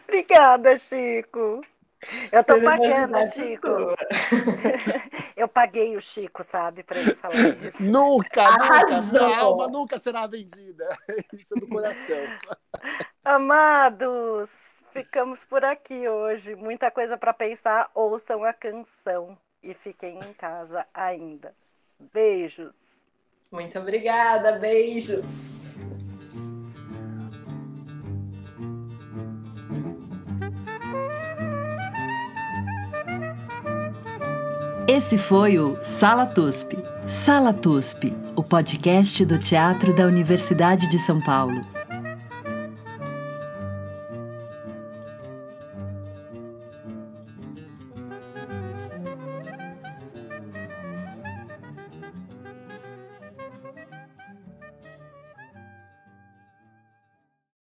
Obrigada, Chico. Eu tô pagando, Chico. Eu paguei o Chico, sabe, para ele falar isso. Nunca, minha alma nunca será vendida. Isso é do coração. Amados, ficamos por aqui hoje. Muita coisa para pensar. Ouçam a canção e fiquem em casa ainda. Beijos. Muito obrigada, beijos. Esse foi o Sala TUSP. Sala TUSP, o podcast do Teatro da Universidade de São Paulo.